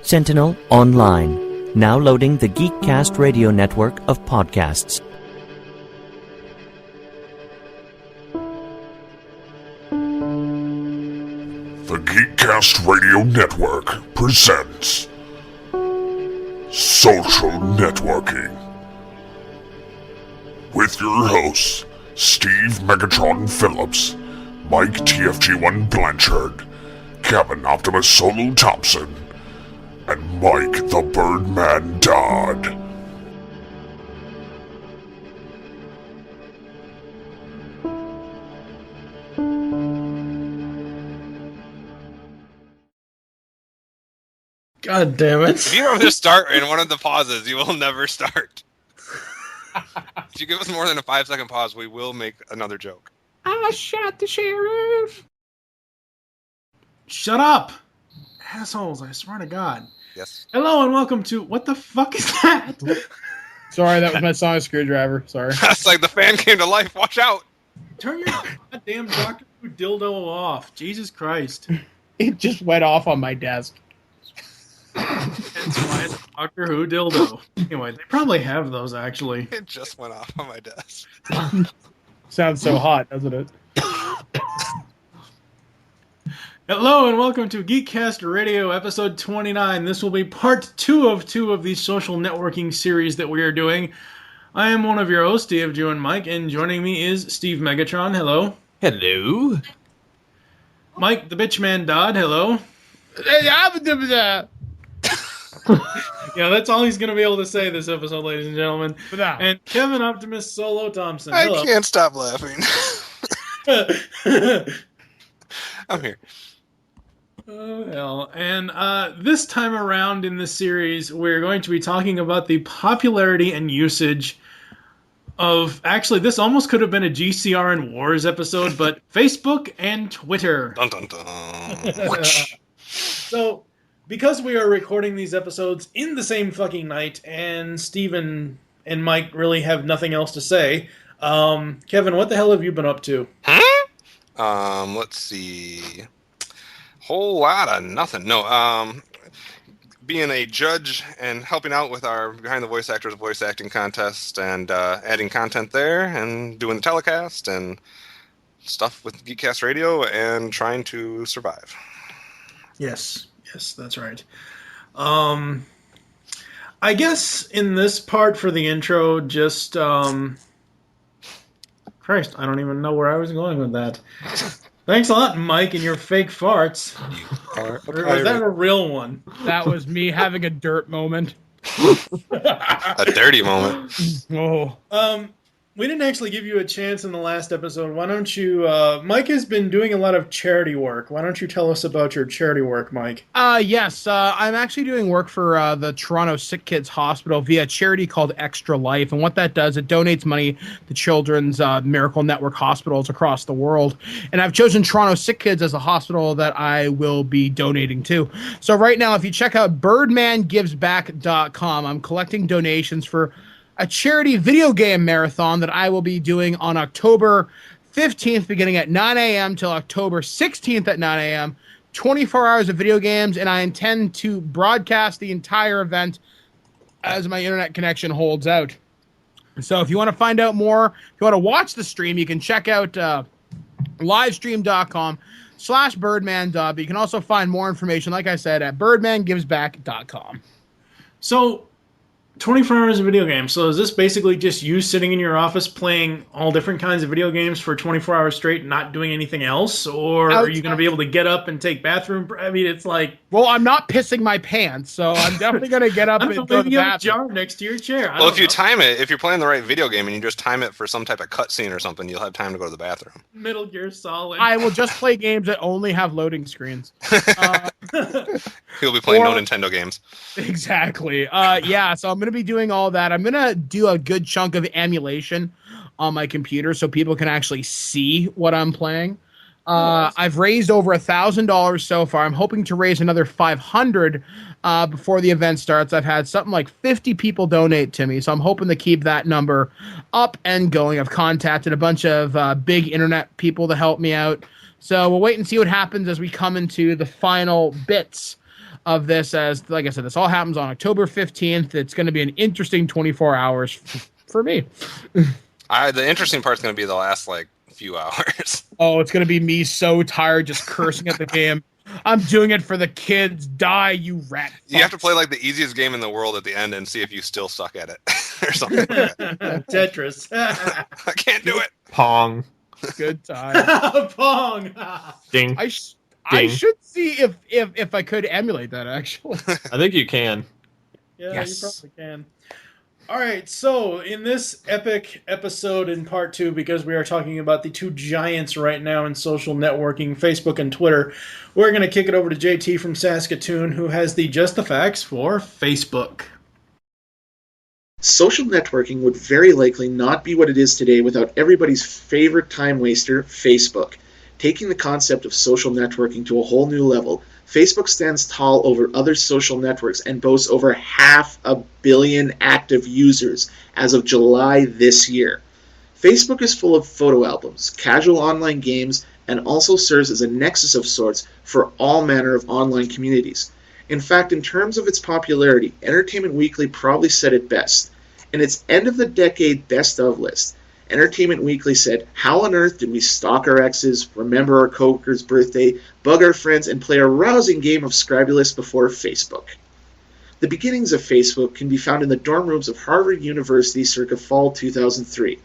Sentinel Online, now loading the Geekcast radio network of podcasts. The Geekcast Radio Network presents Social Networking with your hosts, Steve Megatron Phillips, Mike TFG1 Blanchard, Kevin Optimus Solo Thompson, and Mike the Birdman Dodd. God damn it. If you don't just start in one of the pauses, you will never start. If you give us more than a 5-second pause, we will make another joke. I shot the sheriff. Shut up. Assholes, I swear to God. Yes. Hello and welcome to... What the fuck is that? Sorry, that was my sonic screwdriver. Sorry. That's like the fan came to life. Watch out. Turn your goddamn Doctor Who dildo off. Jesus Christ. It just went off on my desk. That's why it's a Doctor Who dildo. Anyway, they probably have those, actually. It just went off on my desk. Sounds so hot, doesn't it? Hello and welcome to Geekcast Radio episode 29. This will be part 2 of the social networking series that we are doing. I am one of your hosts, TFG and Mike, and joining me is Steve Megatron. Hello. Hello. Mike the Bitchman Dodd. Hello. Yeah, that's all he's going to be able to say this episode, ladies and gentlemen. And Kevin Optimus Solo Thompson. Hello. I can't stop laughing. I'm here. Oh, hell. And this time around in this series, we're going to be talking about the popularity and usage of... Actually, this almost could have been a GCRN Wars episode, but Facebook and Twitter. Dun, dun, dun. So, because we are recording these episodes in the same fucking night, and Steven and Mike really have nothing else to say, Kevin, what the hell have you been up to? Let's see. Whole lot of nothing. No, being a judge and helping out with our Behind the Voice Actors voice acting contest and adding content there and doing the telecast and stuff with Geekcast Radio and trying to survive. Yes, that's right. I guess in this part for the intro, just, Christ, I don't even know where I was going with that. Thanks a lot, Mike, and your fake farts. Or was that a real one? That was me having a dirt moment. A dirty moment. Oh. We didn't actually give you a chance in the last episode. Why don't you... Mike has been doing a lot of charity work. Why don't you tell us about your charity work, Mike? Yes. I'm actually doing work for the Toronto Sick Kids Hospital via a charity called Extra Life. And what that does, it donates money to children's Miracle Network hospitals across the world. And I've chosen Toronto Sick Kids as a hospital that I will be donating to. So right now, if you check out birdmangivesback.com, I'm collecting donations for a charity video game marathon that I will be doing on October 15th, beginning at 9 a.m. till October 16th at 9 a.m. 24 hours of video games, and I intend to broadcast the entire event as my internet connection holds out. So if you want to find out more, if you want to watch the stream, you can check out livestream.com/birdman. But you can also find more information, like I said, at birdmangivesback.com. So... 24 hours of video games. So is this basically just you sitting in your office playing all different kinds of video games for 24 hours straight, not doing anything else? Or are you going to be able to get up and take bathroom? I mean, it's like... Well, I'm not pissing my pants, so I'm definitely going to get up and go to the maybe you have a bathroom. jar next to your chair. Well, if you time it, if you're playing the right video game and you just time it for some type of cutscene or something, you'll have time to go to the bathroom. Metal Gear Solid. I will just play games that only have loading screens. He'll be playing no Nintendo games. Exactly. Yeah, so I'm going to be doing all that. I'm going to do a good chunk of emulation on my computer so people can actually see what I'm playing. I've raised over $1,000 so far. I'm hoping to raise another $500 before the event starts. I've had something like 50 people donate to me, so I'm hoping to keep that number up and going. I've contacted a bunch of big internet people to help me out. So we'll wait and see what happens as we come into the final bits of this, as like I said, this all happens on October 15th. It's going to be an interesting 24 hours for me. The interesting part's going to be the last like few hours. Oh, it's going to be me so tired just cursing at the game. I'm doing it for the kids. Die, you rat. You have to play like the easiest game in the world at the end and see if you still suck at it or something like that. Tetris. I can't do it. Pong. Good time. Pong. Ding. I should see if I could emulate that, actually. I think you can. Yeah, Yes. you probably can. All right, so in this epic episode in part 2, because we are talking about the two giants right now in social networking, Facebook and Twitter, we're going to kick it over to JT from Saskatoon, who has the Just the Facts for Facebook. Social networking would very likely not be what it is today without everybody's favorite time waster, Facebook. Taking the concept of social networking to a whole new level, Facebook stands tall over other social networks and boasts over 500 million active users as of July this year. Facebook is full of photo albums, casual online games, and also serves as a nexus of sorts for all manner of online communities. In fact, in terms of its popularity, Entertainment Weekly probably said it best. In its end-of-the-decade best-of list, Entertainment Weekly said, "How on earth did we stalk our exes, remember our coworker's birthday, bug our friends, and play a rousing game of Scribulus before Facebook?" The beginnings of Facebook can be found in the dorm rooms of Harvard University circa fall 2003.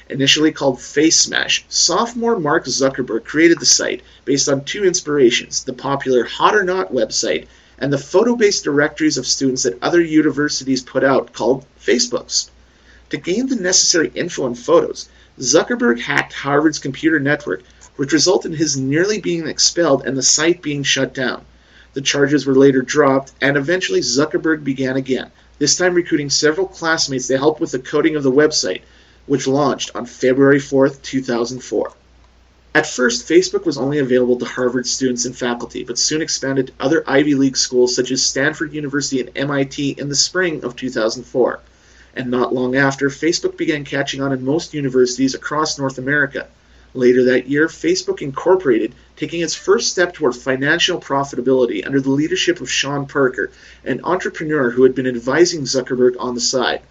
Initially called Face Smash, sophomore Mark Zuckerberg created the site based on two inspirations, the popular Hot or Not website and the photo-based directories of students that other universities put out called Facebooks. To gain the necessary info and photos, Zuckerberg hacked Harvard's computer network, which resulted in his nearly being expelled and the site being shut down. The charges were later dropped, and eventually Zuckerberg began again, this time recruiting several classmates to help with the coding of the website, which launched on February 4th, 2004. At first, Facebook was only available to Harvard students and faculty, but soon expanded to other Ivy League schools such as Stanford University and MIT in the spring of 2004. And not long after, Facebook began catching on in most universities across North America. Later that year, Facebook Incorporated, taking its first step toward financial profitability under the leadership of Sean Parker, an entrepreneur who had been advising Zuckerberg on the side.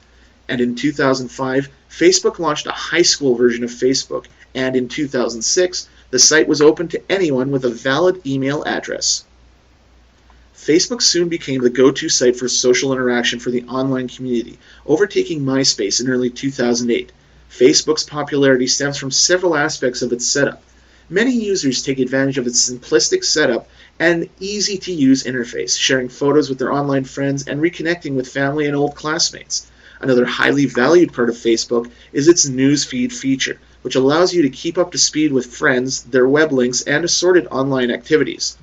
And in 2005, Facebook launched a high school version of Facebook, and in 2006, the site was open to anyone with a valid email address. Facebook soon became the go-to site for social interaction for the online community, overtaking MySpace in early 2008. Facebook's popularity stems from several aspects of its setup. Many users take advantage of its simplistic setup and easy-to-use interface, sharing photos with their online friends and reconnecting with family and old classmates. Another highly valued part of Facebook is its news feed feature, which allows you to keep up to speed with friends, their web links, and assorted online activities.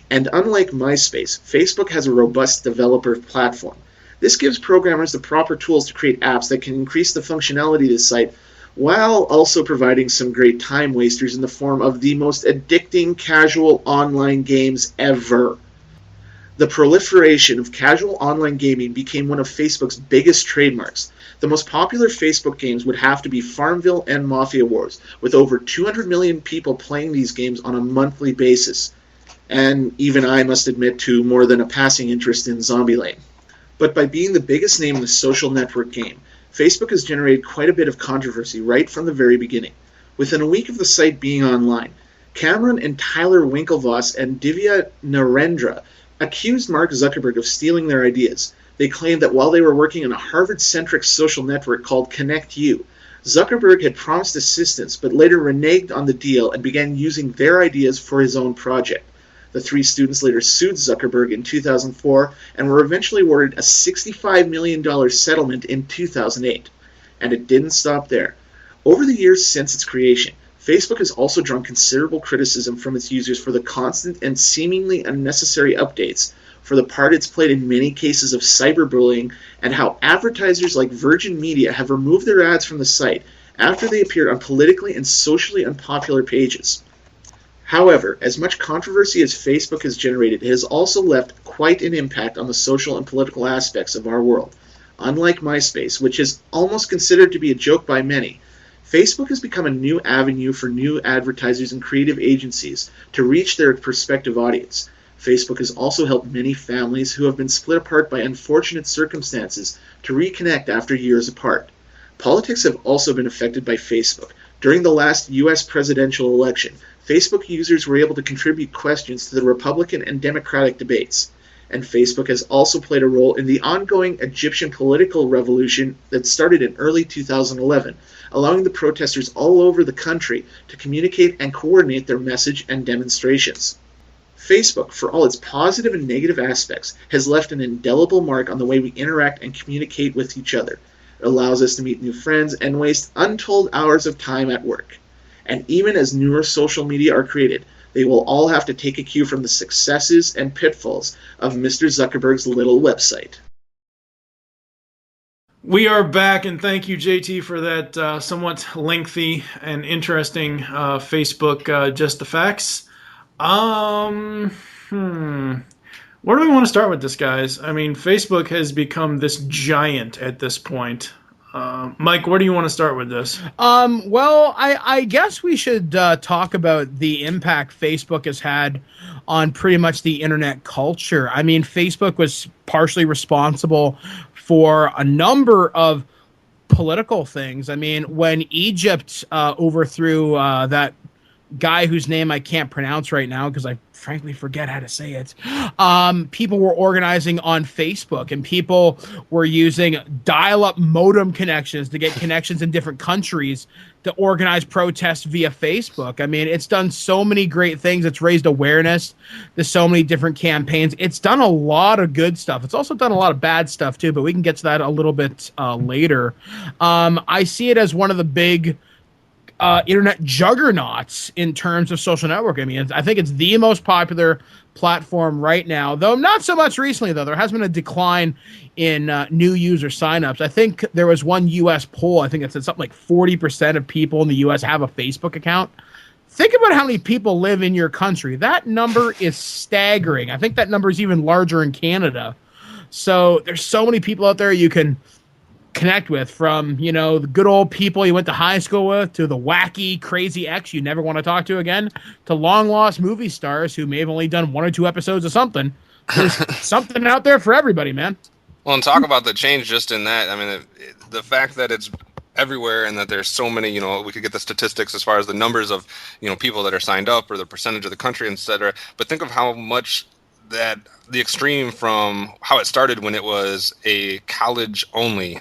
And unlike MySpace, Facebook has a robust developer platform. This gives programmers the proper tools to create apps that can increase the functionality of the site, while also providing some great time wasters in the form of the most addicting casual online games ever. The proliferation of casual online gaming became one of Facebook's biggest trademarks. The most popular Facebook games would have to be Farmville and Mafia Wars, with over 200 million people playing these games on a monthly basis. And even I must admit to more than a passing interest in Zombieland. But by being the biggest name in the social network game, Facebook has generated quite a bit of controversy right from the very beginning. Within a week of the site being online, Cameron and Tyler Winklevoss and Divya Narendra accused Mark Zuckerberg of stealing their ideas. They claimed that while they were working on a Harvard-centric social network called ConnectU, Zuckerberg had promised assistance but later reneged on the deal and began using their ideas for his own project. The three students later sued Zuckerberg in 2004 and were eventually awarded a $65 million settlement in 2008. And it didn't stop there. Over the years since its creation, Facebook has also drawn considerable criticism from its users for the constant and seemingly unnecessary updates, for the part it's played in many cases of cyberbullying, and how advertisers like Virgin Media have removed their ads from the site after they appeared on politically and socially unpopular pages. However, as much controversy as Facebook has generated, it has also left quite an impact on the social and political aspects of our world. Unlike MySpace, which is almost considered to be a joke by many, Facebook has become a new avenue for new advertisers and creative agencies to reach their prospective audience. Facebook has also helped many families who have been split apart by unfortunate circumstances to reconnect after years apart. Politics have also been affected by Facebook. During the last U.S. presidential election, Facebook users were able to contribute questions to the Republican and Democratic debates. And Facebook has also played a role in the ongoing Egyptian political revolution that started in early 2011, allowing the protesters all over the country to communicate and coordinate their message and demonstrations. Facebook, for all its positive and negative aspects, has left an indelible mark on the way we interact and communicate with each other. It allows us to meet new friends and waste untold hours of time at work. And even as newer social media are created, they will all have to take a cue from the successes and pitfalls of Mr. Zuckerberg's little website. We are back, and thank you, JT, for that somewhat lengthy and interesting Facebook Just the Facts. Where do we want to start with this, guys? I mean, Facebook has become this giant at this point. Mike, where do you want to start with this? Well, I guess we should talk about the impact Facebook has had on pretty much the internet culture. I mean, Facebook was partially responsible for a number of political things. I mean, when Egypt overthrew that guy whose name I can't pronounce right now because I frankly forget how to say it. People were organizing on Facebook, and people were using dial-up modem connections to get connections in different countries to organize protests via Facebook. I mean, it's done so many great things. It's raised awareness. There's so many different campaigns. It's done a lot of good stuff. It's also done a lot of bad stuff too, but we can get to that a little bit later. I see it as one of the big internet juggernauts in terms of social network. I mean, I think it's the most popular platform right now, though not so much recently, though. There has been a decline in new user signups. I think there was one U.S. poll, I think it said something like 40% of people in the U.S. have a Facebook account. Think about how many people live in your country. That number is staggering. I think that number is even larger in Canada. So there's so many people out there you can connect with, from, you know, the good old people you went to high school with, to the wacky, crazy ex you never want to talk to again, to long-lost movie stars who may have only done 1 or 2 episodes of something. There's something out there for everybody, man. Well, and talk about the change just in that. I mean, the fact that it's everywhere and that there's so many, you know, we could get the statistics as far as the numbers of, you know, people that are signed up or the percentage of the country, etc. But think of how much that the extreme from how it started when it was a college-only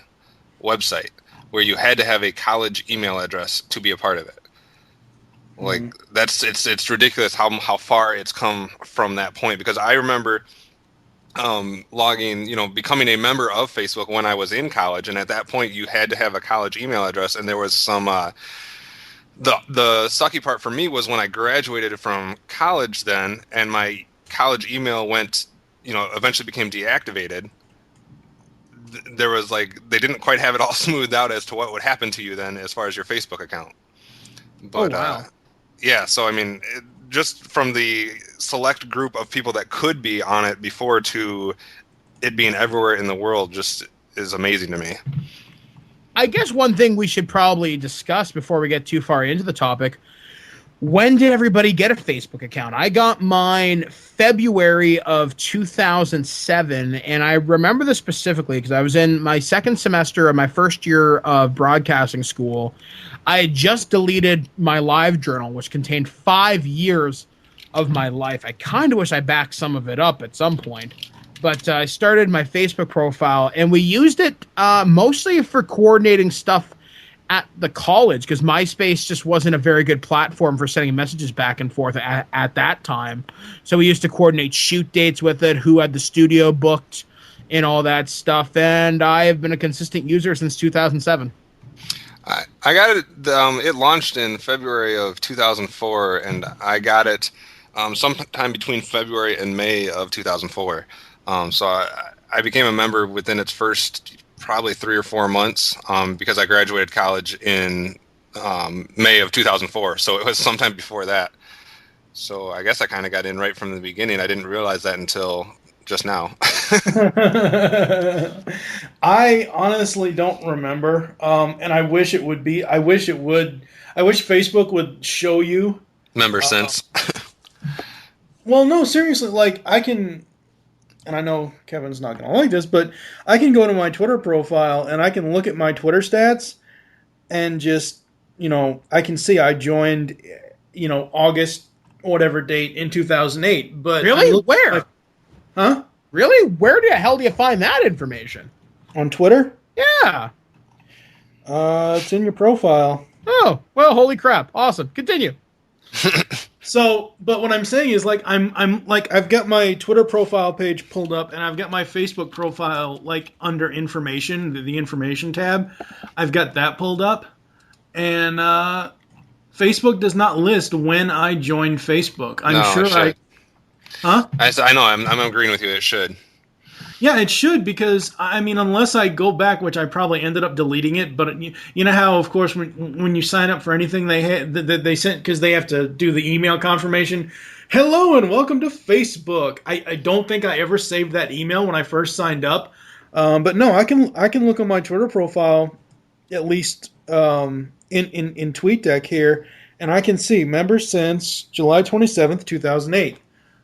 website where you had to have a college email address to be a part of it. Like it's ridiculous how far it's come from that point, because I remember logging, you know, becoming a member of Facebook when I was in college, and at that point you had to have a college email address, and there was some the sucky part for me was when I graduated from college then, and my college email went, you know, eventually became deactivated. There was like, they didn't quite have it all smoothed out as to what would happen to you then as far as your Facebook account. But yeah, so I mean, just from the select group of people that could be on it before to it being everywhere in the world just is amazing to me. I guess one thing we should probably discuss before we get too far into the topic: when did everybody get a Facebook account? I got mine February of 2007, and I remember this specifically because I was in my second semester of my first year of broadcasting school. I had just deleted my live journal, which contained 5 years of my life. I kind of wish I backed some of it up at some point, but I started my Facebook profile, and we used it mostly for coordinating stuff at the college, because MySpace just wasn't a very good platform for sending messages back and forth at that time. So we used to coordinate shoot dates with it, who had the studio booked, and all that stuff. And I have been a consistent user since 2007. I got it. It launched in February of 2004, and I got it sometime between February and May of 2004. So I became a member within its first probably 3 or 4 months, because I graduated college in May of 2004. So it was sometime before that. So I guess I kind of got in right from the beginning. I didn't realize that until just now. I honestly don't remember, and I wish it would be. I wish Facebook would show you Member sense. Well, no, seriously, like I can, and I know Kevin's not going to like this, but I can go to my Twitter profile and I can look at my Twitter stats and just, I can see I joined, August whatever date in 2008. But I'm Really? looking at Where? huh? Really? Where the hell do you find that information? On Twitter? Yeah. It's in your profile. Oh, well, holy crap. Awesome. Continue. So, but what I'm saying is like I'm like I've got my Twitter profile page pulled up and I've got my Facebook profile like under information, the information tab. I've got that pulled up and Facebook does not list when I joined Facebook. I'm No, sure it should. Huh? I know. I'm agreeing with you. It should. Yeah, it should because I mean, unless I go back, which I probably ended up deleting it. But you know how, of course, when you sign up for anything, they sent because they have to do the email confirmation. Hello and welcome to Facebook. I don't think I ever saved that email when I first signed up, but no, I can look on my Twitter profile, at least in TweetDeck here, and I can see members since July 27th, 2008.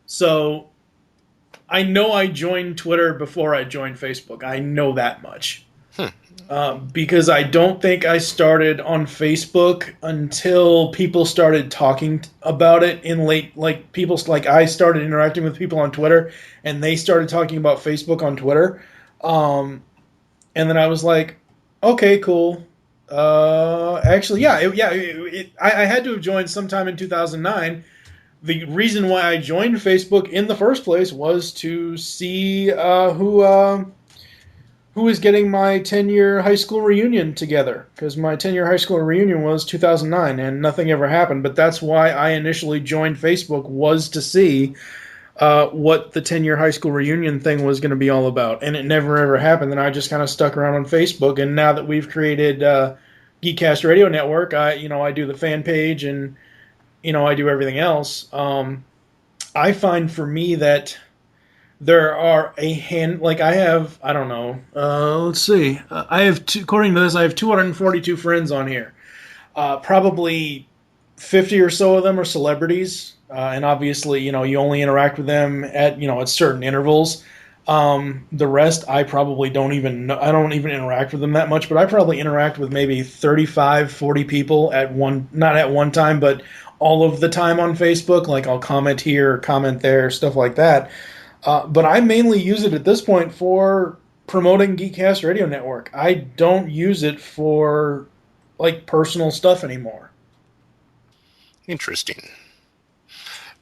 So I know I joined Twitter before I joined Facebook. I know that much. Because I don't think I started on Facebook until people started talking about it in late, like I started interacting with people on Twitter and they started talking about Facebook on Twitter. And then I was like, okay, cool. Actually, yeah, I had to have joined sometime in 2009. The reason why I joined Facebook in the first place was to see who is getting my 10-year high school reunion together, because my 10-year high school reunion was 2009 and nothing ever happened. But that's why I initially joined Facebook, was to see what the 10-year high school reunion thing was going to be all about, and it never ever happened. And I just kind of stuck around on Facebook. And now that we've created Geekcast Radio Network, I do the fan page and I do everything else. I find for me that there are I don't know, let's see. I have, according to this, I have 242 friends on here. Probably 50 or so of them are celebrities. And obviously, you only interact with them at certain intervals. The rest, I probably I don't even interact with them that much, but I probably interact with maybe 35, 40 people not at one time, but all of the time on Facebook. Like I'll comment here, comment there, stuff like that. But I mainly use it at this point for promoting Geekcast Radio Network. I don't use it for like personal stuff anymore. Interesting.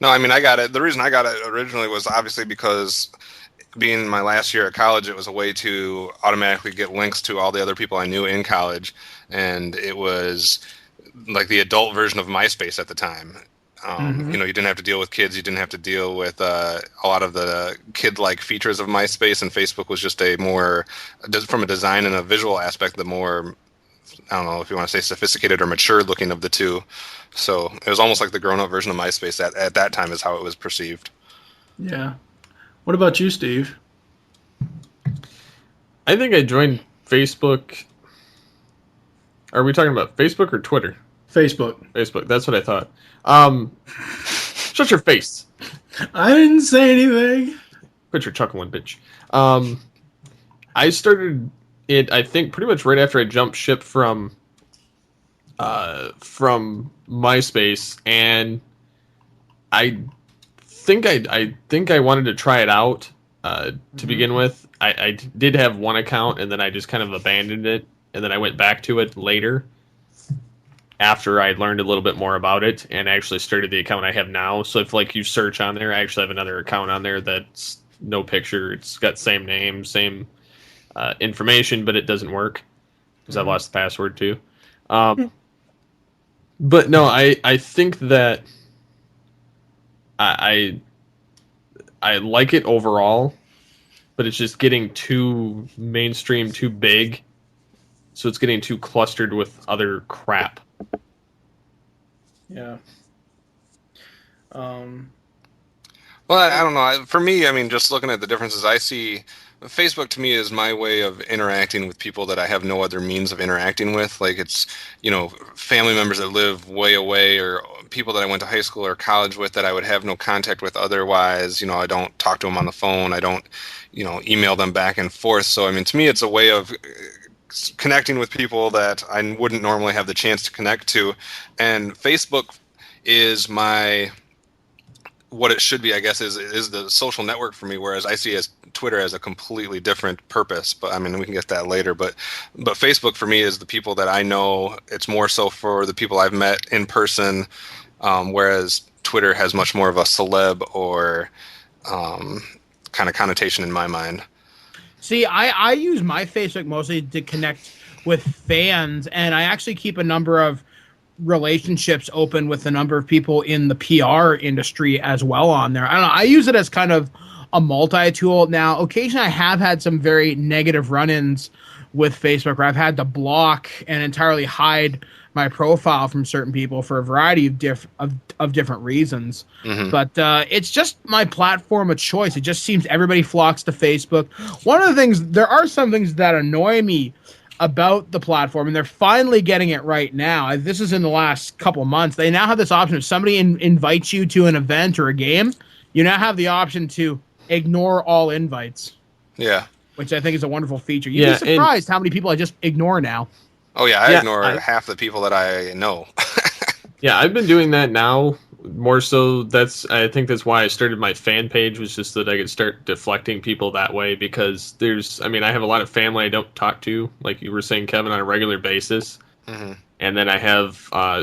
No, I mean, I got it. The reason I got it originally was obviously because being my last year at college, it was a way to automatically get links to all the other people I knew in college. And it was like the adult version of MySpace at the time. You didn't have to deal with kids. You didn't have to deal with a lot of the kid-like features of MySpace, and Facebook was just a more, from a design and a visual aspect, the more, I don't know if you want to say sophisticated or mature looking of the two. So it was almost like the grown-up version of MySpace at that time is how it was perceived. Yeah. What about you, Steve? I think I joined Facebook. Are we talking about Facebook or Twitter? Facebook. Facebook. That's what I thought. Shut your face. I didn't say anything. Quit your chuckling, bitch. I started it, I think, pretty much right after I jumped ship from MySpace, and I think I wanted to try it out to begin with. I did have one account, and then I just kind of abandoned it, and then I went back to it later after I learned a little bit more about it and actually started the account I have now. So if you search on there, I actually have another account on there that's no picture. It's got same name, same information, but it doesn't work because I've lost the password too. But no, I think that I like it overall, but it's just getting too mainstream, too big. So it's getting too clustered with other crap. Yeah. Well, I don't know. For me, I mean, just looking at the differences, I see Facebook to me is my way of interacting with people that I have no other means of interacting with. Like it's, family members that live way away or people that I went to high school or college with that I would have no contact with otherwise. I don't talk to them on the phone. I don't, email them back and forth. So, I mean, to me, it's a way of connecting with people that I wouldn't normally have the chance to connect to. And Facebook is what it should be, I guess, is the social network for me, whereas I see as Twitter as a completely different purpose. But I mean, we can get that later. But Facebook for me is the people that I know. It's more so for the people I've met in person, whereas Twitter has much more of a celeb or kind of connotation in my mind. See, I use my Facebook mostly to connect with fans, and I actually keep a number of relationships open with a number of people in the PR industry as well on there. I don't know. I use it as kind of a multi-tool. Now, occasionally I have had some very negative run-ins with Facebook where I've had to block and entirely hide my profile from certain people for a variety of different reasons. Mm-hmm. But it's just my platform of choice. It just seems everybody flocks to Facebook. One of the things, there are some things that annoy me about the platform, and they're finally getting it right now. This is in the last couple of months. They now have this option. If somebody invites you to an event or a game, you now have the option to ignore all invites. Yeah. Which I think is a wonderful feature. You'd be surprised how many people I just ignore now. Oh, yeah. I ignore half the people that I know. Yeah, I've been doing that now. More so, I think that's why I started my fan page, was just that I could start deflecting people that way, because I have a lot of family I don't talk to, like you were saying, Kevin, on a regular basis. Mm-hmm. And then I have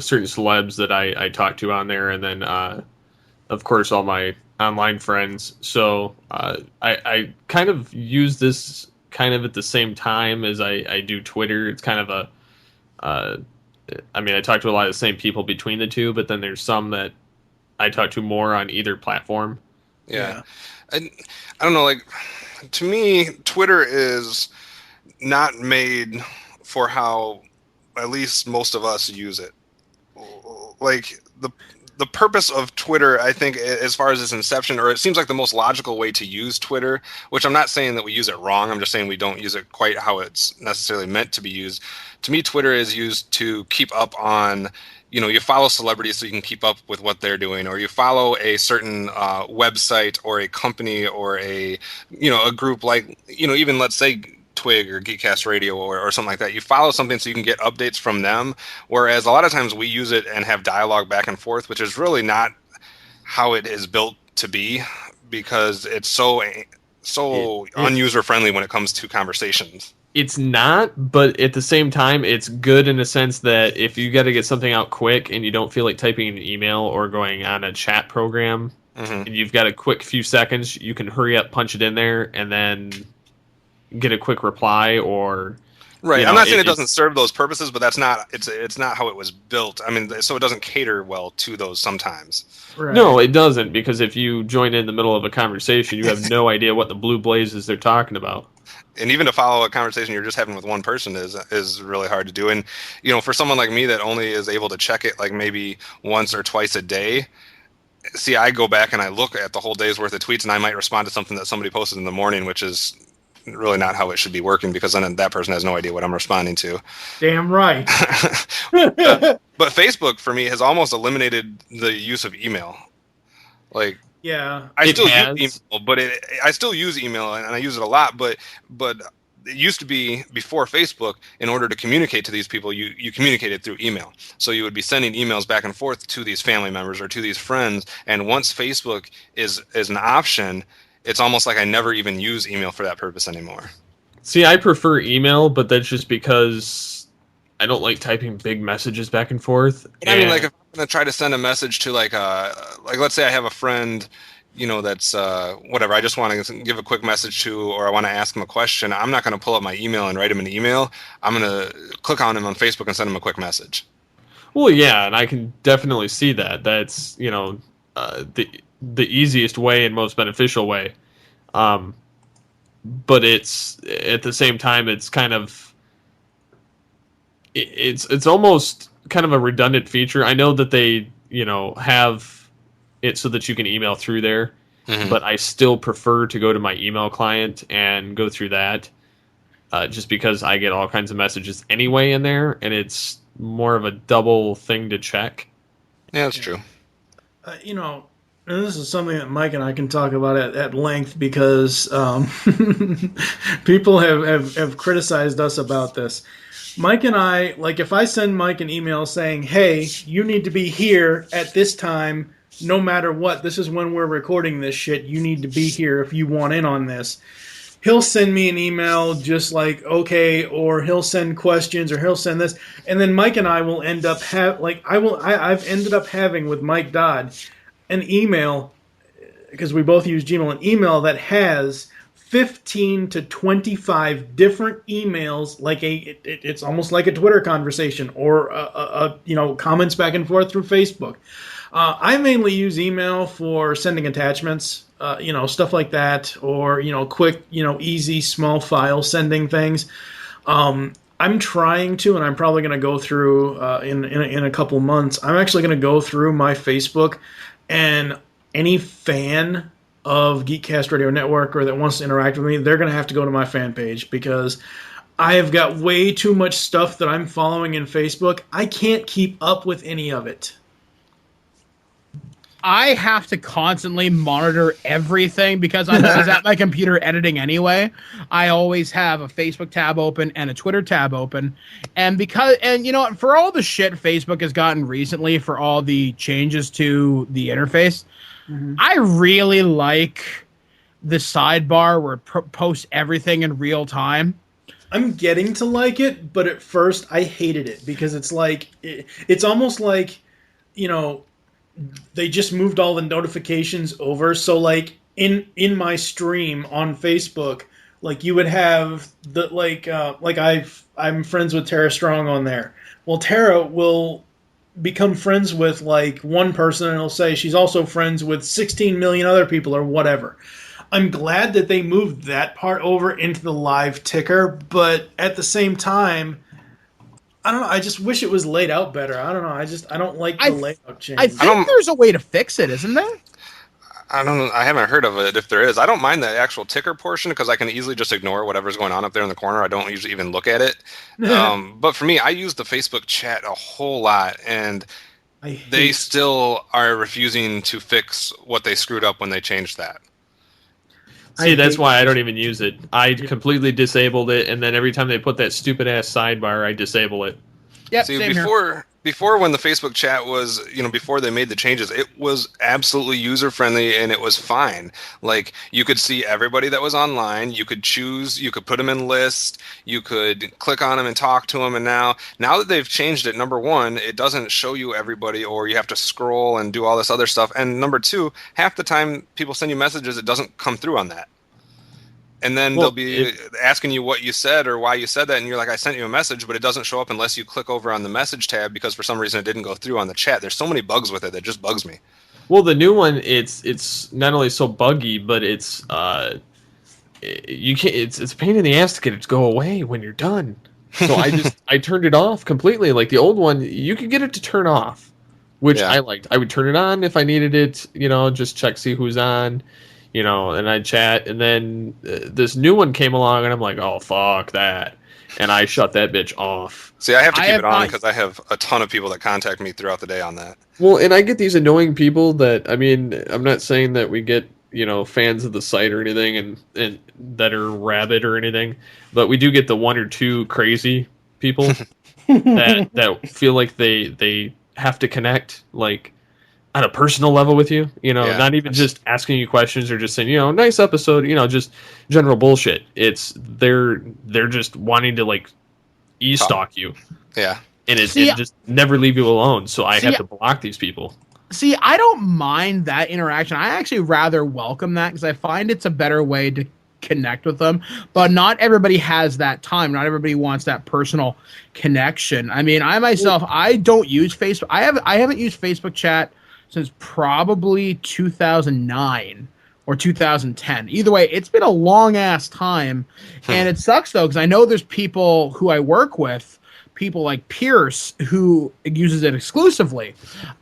certain celebs that I talk to on there, and then, of course, all my online friends. So I kind of use this kind of at the same time as I do Twitter. It's kind of I talk to a lot of the same people between the two, but then there's some that I talk to more on either platform. Yeah. I don't know, like, to me, Twitter is not made for how at least most of us use it. Like, the purpose of Twitter, I think, as far as its inception, or it seems like the most logical way to use Twitter, which I'm not saying that we use it wrong, I'm just saying we don't use it quite how it's necessarily meant to be used. To me, Twitter is used to keep up on, you follow celebrities so you can keep up with what they're doing, or you follow a certain website or a company or a group like, even let's say Twig or Geekcast Radio or something like that. You follow something so you can get updates from them, whereas a lot of times we use it and have dialogue back and forth, which is really not how it is built to be, because it's so unuser friendly when it comes to conversations. It's not, but at the same time, it's good in a sense that if you got to get something out quick and you don't feel like typing an email or going on a chat program, mm-hmm. and you've got a quick few seconds, you can hurry up, punch it in there, and then get a quick reply. Or right. I'm not saying it doesn't serve those purposes, but it's not how it was built. So it doesn't cater well to those sometimes. Right. No, it doesn't, because if you join in the middle of a conversation, you have no idea what the blue blazes they're talking about. And even to follow a conversation you're just having with one person is really hard to do. And, for someone like me that only is able to check it like maybe once or twice a day, see, I go back and I look at the whole day's worth of tweets, and I might respond to something that somebody posted in the morning, which is really not how it should be working, because then that person has no idea what I'm responding to. Damn right. But Facebook, for me, has almost eliminated the use of email. Like, yeah, I still use email, but I still use email, and I use it a lot. But it used to be, before Facebook, in order to communicate to these people, you communicated through email. So you would be sending emails back and forth to these family members or to these friends. And once Facebook is an option, it's almost like I never even use email for that purpose anymore. See, I prefer email, but that's just because I don't like typing big messages back and forth. And like, if I'm going to try to send a message to like let's say I have a friend, that's whatever, I just want to give a quick message to, or I want to ask him a question, I'm not going to pull up my email and write him an email. I'm going to click on him on Facebook and send him a quick message. Well, yeah, and I can definitely see that. That's, the easiest way and most beneficial way. But it's, at the same time, it's kind of, it's almost kind of a redundant feature. I know that they, have it so that you can email through there, but I still prefer to go to my email client and go through that, just because I get all kinds of messages anyway in there, and it's more of a double thing to check. Yeah, that's true. And this is something that Mike and I can talk about at length because people have criticized us about this. Mike and I, like, if I send Mike an email saying, hey, you need to be here at this time, no matter what, this is when we're recording this shit, you need to be here if you want in on this. He'll send me an email just like, okay, or he'll send questions, or he'll send this. And then Mike and I will end up I've ended up having with Mike Dodd an email, because we both use Gmail, an email that has 15 to 25 different emails, like it's almost like a Twitter conversation, or comments back and forth through Facebook. I mainly use email for sending attachments, stuff like that, or quick, easy small file sending things. I'm trying to, and I'm probably going to go through in a couple months. I'm actually going to go through my Facebook, and any fan of Geekcast Radio Network or that wants to interact with me, they're going to have to go to my fan page, because I have got way too much stuff that I'm following in Facebook. I can't keep up with any of it. I have to constantly monitor everything because I'm always at my computer editing anyway. I always have a Facebook tab open and a Twitter tab open. And for all the shit Facebook has gotten recently, for all the changes to the interface, I really like the sidebar where it posts everything in real time. I'm getting to like it, but at first I hated it because it's like, it's almost like, they just moved all the notifications over. So like in my stream on Facebook, like you would have I'm friends with Tara Strong on there. Well, Tara will become friends with like one person, and it'll say she's also friends with 16 million other people or whatever. I'm glad that they moved that part over into the live ticker, but at the same time, I don't know. I just wish it was laid out better. I don't know. I don't like the layout change. I think there's a way to fix it, isn't there? I don't know. I haven't heard of it. If there is, I don't mind the actual ticker portion because I can easily just ignore whatever's going on up there in the corner. I don't usually even look at it. But for me, I use the Facebook chat a whole lot, and they still are refusing to fix what they screwed up when they changed that. See, that's why I don't even use it. I completely disabled it, and then every time they put that stupid ass sidebar, I disable it. Yep, See, same here. before when the Facebook chat was, before they made the changes, it was absolutely user friendly and it was fine. Like, you could see everybody that was online. You could choose. You could put them in list. You could click on them and talk to them. And now that they've changed it, number one, it doesn't show you everybody, or you have to scroll and do all this other stuff. And number two, half the time people send you messages, it doesn't come through on that. And then they'll be asking you what you said or why you said that, and you're like, I sent you a message, but it doesn't show up unless you click over on the message tab because for some reason it didn't go through on the chat. There's so many bugs with it that just bugs me. Well, the new one, it's not only so buggy, but it's you can't. It's a pain in the ass to get it to go away when you're done. So I turned it off completely. Like the old one, you could get it to turn off, which I liked. I would turn it on if I needed it. Just check, see who's on. And I'd chat, and then this new one came along, and I'm like, oh, fuck that. And I shut that bitch off. See, I have to keep it on because I have a ton of people that contact me throughout the day on that. Well, and I get these annoying people that, I'm not saying that we get, fans of the site or anything and that are rabid or anything, but we do get the one or two crazy people that feel like they have to connect, like, on a personal level with you, not even just asking you questions or just saying, nice episode, just general bullshit. It's they're just wanting to like e-stalk you. Yeah. And it just never leave you alone. So I have to block these people. See, I don't mind that interaction. I actually rather welcome that because I find it's a better way to connect with them. But not everybody has that time. Not everybody wants that personal connection. I myself, I don't use Facebook. I haven't used Facebook chat since probably 2009 or 2010. Either way, it's been a long-ass time. And it sucks, though, because I know there's people who I work with, people like Pierce, who uses it exclusively.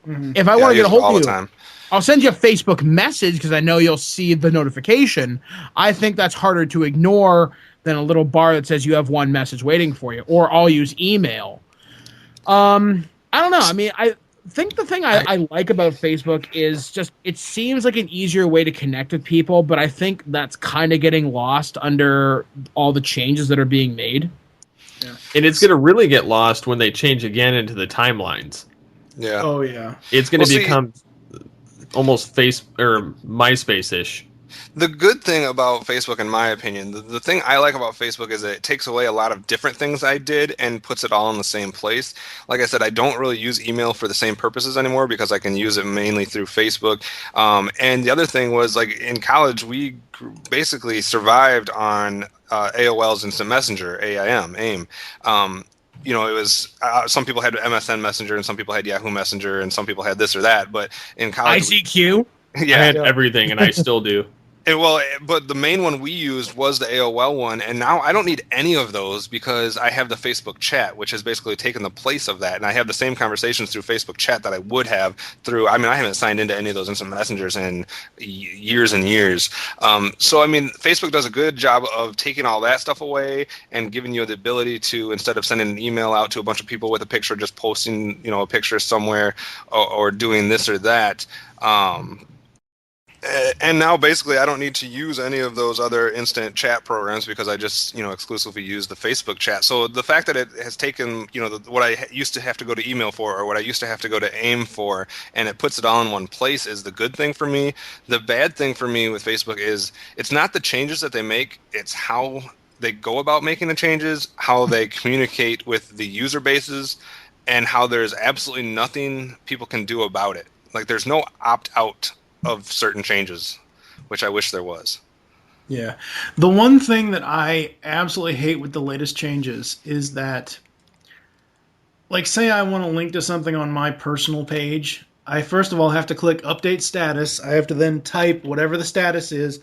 If I want to get a hold of you I'll send you a Facebook message because I know you'll see the notification. I think that's harder to ignore than a little bar that says you have one message waiting for you. Or I'll use email. I don't know. I mean, I think the thing I like about Facebook is just it seems like an easier way to connect with people, but I think that's kind of getting lost under all the changes that are being made. Yeah. And it's going to really get lost when they change again into the timelines. Yeah. Oh yeah. It's going to become almost MySpace-ish. The good thing about Facebook, in my opinion, the thing I like about Facebook is that it takes away a lot of different things I did and puts it all in the same place. Like I said, I don't really use email for the same purposes anymore because I can use it mainly through Facebook. And the other thing was, like, in college, we basically survived on AOL's Instant Messenger, AIM. You know, it was some people had MSN Messenger and some people had Yahoo Messenger and some people had this or that. But in college, ICQ? yeah, I had everything, and I still do. But the main one we used was the AOL one, and now I don't need any of those because I have the Facebook chat, which has basically taken the place of that, and I have the same conversations through Facebook chat that I would have through. I mean, I haven't signed into any of those instant messengers in years and years. So I mean, Facebook does a good job of taking all that stuff away and giving you the ability to, instead of sending an email out to a bunch of people with a picture, just posting, you know, a picture somewhere or doing this or that. And now basically I don't need to use any of those other instant chat programs because I just, you know, exclusively use the Facebook chat. So the fact that it has taken, you know, what I used to have to go to email for or what I used to have to go to AIM for, and it puts it all in one place is the good thing for me. The bad thing for me with Facebook is it's not the changes that they make, it's how they go about making the changes, how they communicate with the user bases, and how there's absolutely nothing people can do about it. Like there's no opt-out of certain changes, which I wish there was. Yeah. The one thing that I absolutely hate with the latest changes is that, like, say I want to link to something on my personal page, I first of all have to click update status. I have to then type whatever the status is.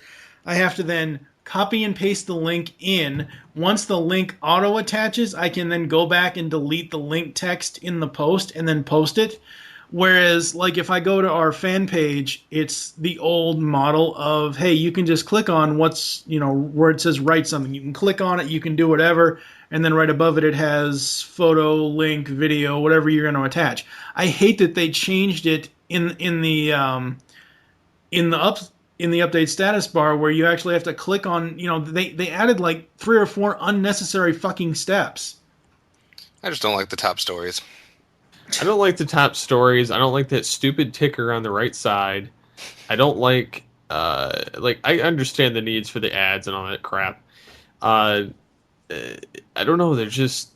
I have to then copy and paste the link in. Once the link auto attaches, I can then go back and delete the link text in the post and then post it. Whereas, like, if I go to our fan page, it's the old model of, hey, you can just click on what's, you know, where it says write something. You can click on it, you can do whatever, and then right above it, it has photo, link, video, whatever you're going to attach. I hate that they changed it in the update status bar where you actually have to click on, you know, they added like 3 or 4 unnecessary fucking steps. I just don't like the top stories. I don't like the top stories. I don't like that stupid ticker on the right side. I don't like I understand the needs for the ads and all that crap. I don't know. They're just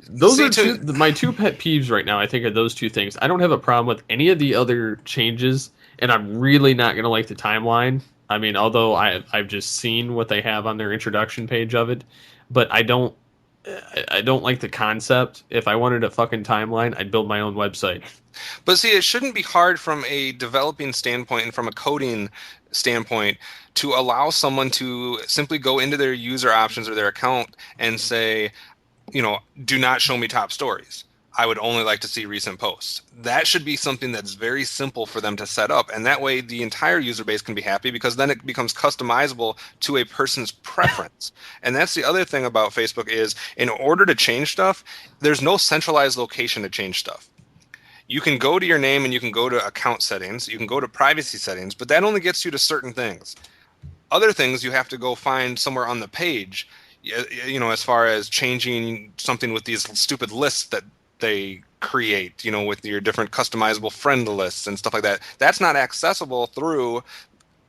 those are my two pet peeves right now. I think are those two things. I don't have a problem with any of the other changes, and I'm really not going to like the timeline. I mean, although I've just seen what they have on their introduction page of it, but I don't like the concept. If I wanted a fucking timeline, I'd build my own website. But see, it shouldn't be hard from a developing standpoint and from a coding standpoint to allow someone to simply go into their user options or their account and say, you know, do not show me top stories. I would only like to see recent posts. That should be something that's very simple for them to set up. And that way the entire user base can be happy because then it becomes customizable to a person's preference. And that's the other thing about Facebook is in order to change stuff, there's no centralized location to change stuff. You can go to your name and you can go to account settings. You can go to privacy settings, but that only gets you to certain things. Other things you have to go find somewhere on the page, you know, as far as changing something with these stupid lists that they create, you know, with your different customizable friend lists and stuff like that. That's not accessible through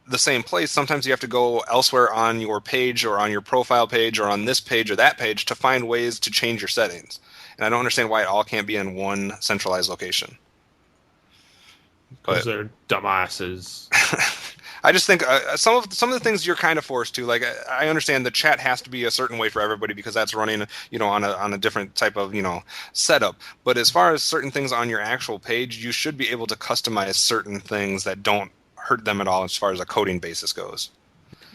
the same place. Sometimes you have to go elsewhere on your page or on your profile page or on this page or that page to find ways to change your settings. And I don't understand why it all can't be in one centralized location. Because they're dumbasses. I just think some of the things you're kind of forced to. Like, I understand the chat has to be a certain way for everybody because that's running, you know, on a different type of, you know, setup. But as far as certain things on your actual page, you should be able to customize certain things that don't hurt them at all as far as a coding basis goes.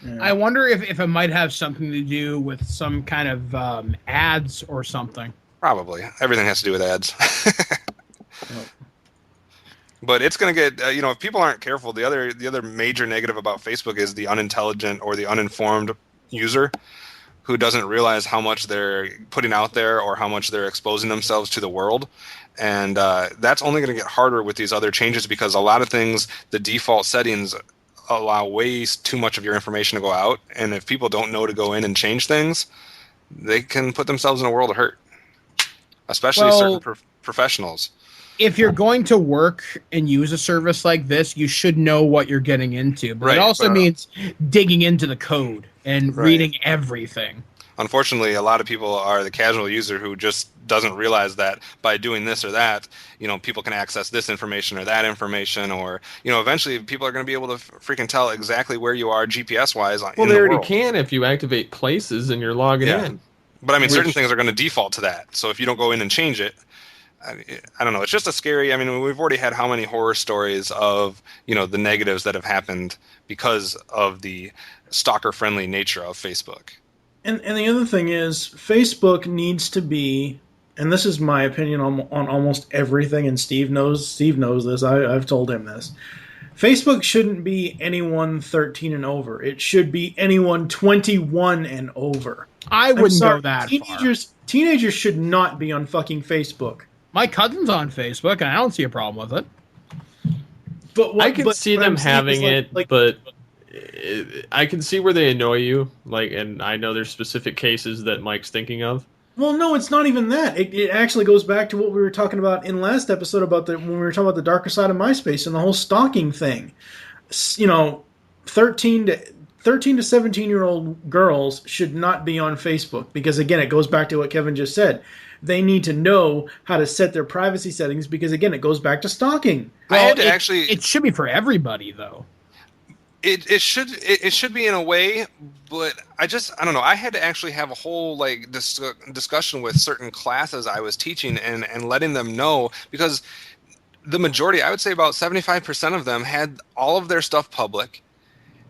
Yeah. I wonder if it might have something to do with some kind of ads or something. Probably. Everything has to do with ads. But it's going to get, if people aren't careful, the other major negative about Facebook is the unintelligent or the uninformed user who doesn't realize how much they're putting out there or how much they're exposing themselves to the world. And that's only going to get harder with these other changes, because a lot of things, the default settings allow way too much of your information to go out. And if people don't know to go in and change things, they can put themselves in a world of hurt, especially certain professionals. If you're going to work and use a service like this, you should know what you're getting into. But it also means digging into the code and reading everything. Unfortunately, a lot of people are the casual user who just doesn't realize that by doing this or that, people can access this information or that information, or, eventually people are going to be able to freaking tell exactly where you are GPS-wise in the world. Well, they already can if you activate places and you're logging in. But, certain things are going to default to that. So if you don't go in and change it, I don't know. It's just a scary. We've already had how many horror stories of the negatives that have happened because of the stalker-friendly nature of Facebook. And the other thing is, Facebook needs to be, and this is my opinion on almost everything. And Steve knows this. I've told him this. Facebook shouldn't be anyone 13 and over. It should be anyone 21 and over. I wouldn't go that far. Teenagers should not be on fucking Facebook. My cousin's on Facebook, and I don't see a problem with it. But I can see them having it, but I can see where they annoy you. And I know there's specific cases that Mike's thinking of. Well, no, it's not even that. It actually goes back to what we were talking about in last episode about when we were talking about the darker side of MySpace and the whole stalking thing. 13 to 17-year-old girls should not be on Facebook because, again, it goes back to what Kevin just said. They need to know how to set their privacy settings because, again, it goes back to stalking. Well, it should be for everybody, though. It should be in a way, but I don't know. I had to actually have a whole discussion with certain classes I was teaching and letting them know, because the majority, I would say about 75% of them, had all of their stuff public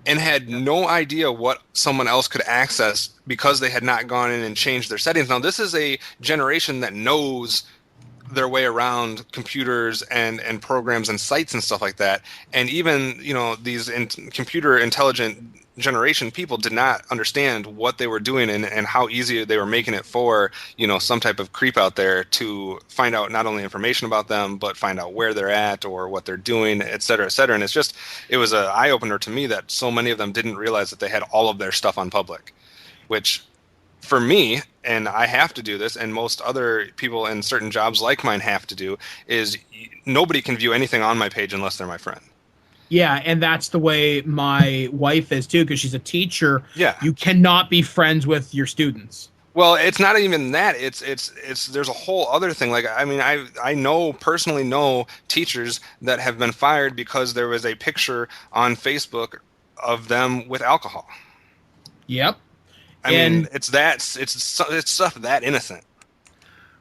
and had no idea what someone else could access because they had not gone in and changed their settings. Now, this is a generation that knows their way around computers and programs and sites and stuff like that. And even, these computer intelligent generation people did not understand what they were doing and how easy they were making it for, some type of creep out there to find out not only information about them, but find out where they're at or what they're doing, et cetera, et cetera. And it was an eye opener to me that so many of them didn't realize that they had all of their stuff on public, which for me, and I have to do this, and most other people in certain jobs like mine have to do, is nobody can view anything on my page unless they're my friend. Yeah, and that's the way my wife is too, because she's a teacher. Yeah, you cannot be friends with your students. Well, it's not even that. It's there's a whole other thing. I personally know teachers that have been fired because there was a picture on Facebook of them with alcohol. Yep. I mean, it's stuff that innocent.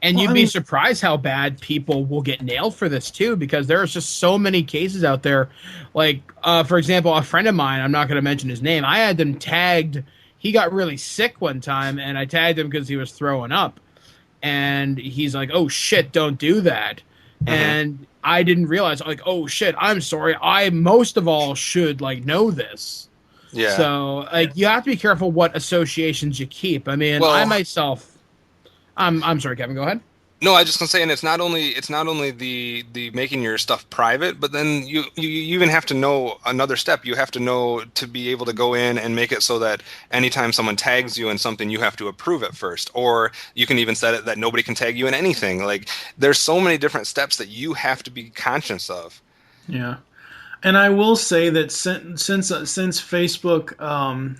And you'd be surprised how bad people will get nailed for this too, because there's just so many cases out there. For example, a friend of mine, I'm not going to mention his name, I had them tagged. He got really sick one time, and I tagged him because he was throwing up. And he's like, "Oh shit, don't do that." Mm-hmm. And I didn't realize, oh shit, I'm sorry. I most of all should know this. Yeah. So you have to be careful what associations you keep. I mean, I myself, I'm sorry, Kevin, go ahead. No, I just gonna say, and it's not only the making your stuff private, but then you even have to know another step. You have to know to be able to go in and make it so that anytime someone tags you in something, you have to approve it first, or you can even set it that nobody can tag you in anything. There's so many different steps that you have to be conscious of. Yeah. And I will say that since Facebook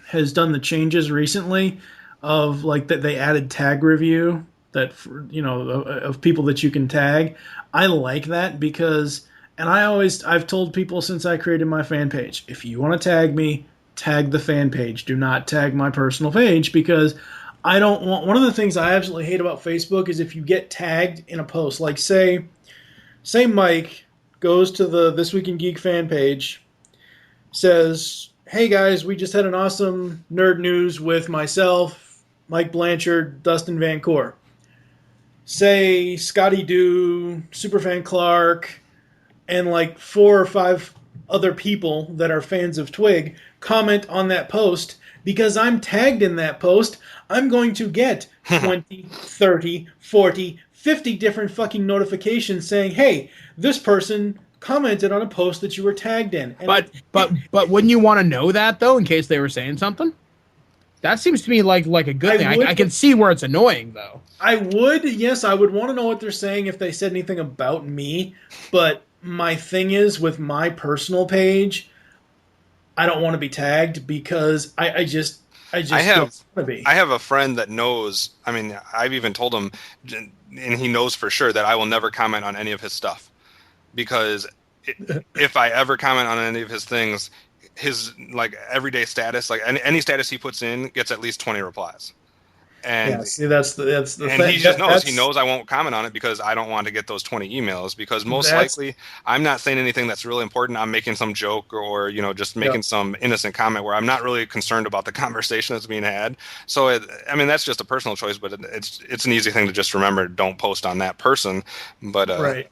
has done the changes recently of that they added tag review of people that you can tag, I like that because, and I've told people since I created my fan page, if you want to tag me, tag the fan page. Do not tag my personal page, because I don't want. One of the things I absolutely hate about Facebook is if you get tagged in a post, say Mike goes to the This Week in Geek fan page, says, "Hey guys, we just had an awesome nerd news with myself, Mike Blanchard, Dustin Van Coor." Say Scotty Doo, Superfan Clark, and like 4 or 5 other people that are fans of Twig comment on that post, because I'm tagged in that post, I'm going to get 20, 30, 40, 50 different fucking notifications saying, hey, this person commented on a post that you were tagged in. And But wouldn't you want to know that, though, in case they were saying something? That seems to me like a good thing. I can see where it's annoying, though. I would, yes, I would want to know what they're saying if they said anything about me, but my thing is, with my personal page, I don't want to be tagged because I just don't want to be. I have a friend that knows, I mean, I've even told him, and he knows for sure that I will never comment on any of his stuff, because if I ever comment on any of his things, his like everyday status, like any status he puts in, gets at least 20 replies. And yeah, see, that's the and thing. he just knows. He knows I won't comment on it because I don't want to get those 20 emails, because most likely I'm not saying anything that's really important. I'm making some joke or just making some innocent comment where I'm not really concerned about the conversation that's being had. So I mean, that's just a personal choice, but it's an easy thing to just remember. Don't post on that person. But right.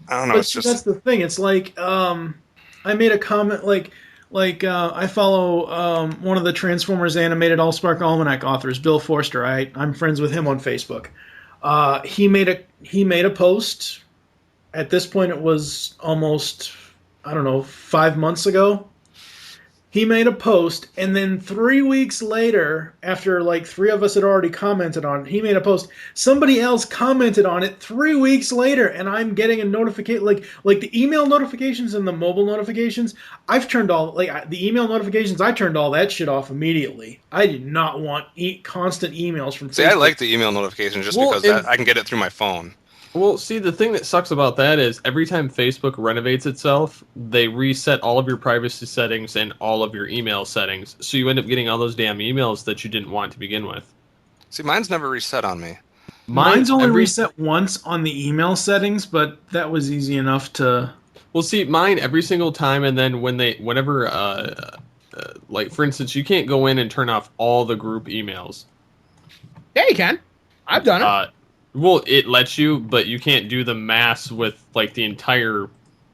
I don't know. But it's just that's the thing. It's like I made a comment like I follow one of the Transformers animated Allspark Almanac authors, Bill Forster. I'm friends with him on Facebook. He made a post. At this point, it was almost 5 months ago. He made a post, and then 3 weeks later, after like 3 of us had already commented on it, he made a post. Somebody else commented on it 3 weeks later, and I'm getting a notification, like the email notifications and the mobile notifications. I've turned all the email notifications. I turned all that shit off immediately. I did not want constant emails from Facebook. See, I like the email notifications just because I can get it through my phone. Well, see, the thing that sucks about that is every time Facebook renovates itself, they reset all of your privacy settings and all of your email settings. So you end up getting all those damn emails that you didn't want to begin with. See, mine's never reset on me. Mine's only reset once on the email settings, but that was easy enough to... Well, see, mine every single time, and then whenever, like, for instance, you can't go in and turn off all the group emails. Yeah, you can. I've done it. Well, it lets you, but you can't do the mass with, like, the entire,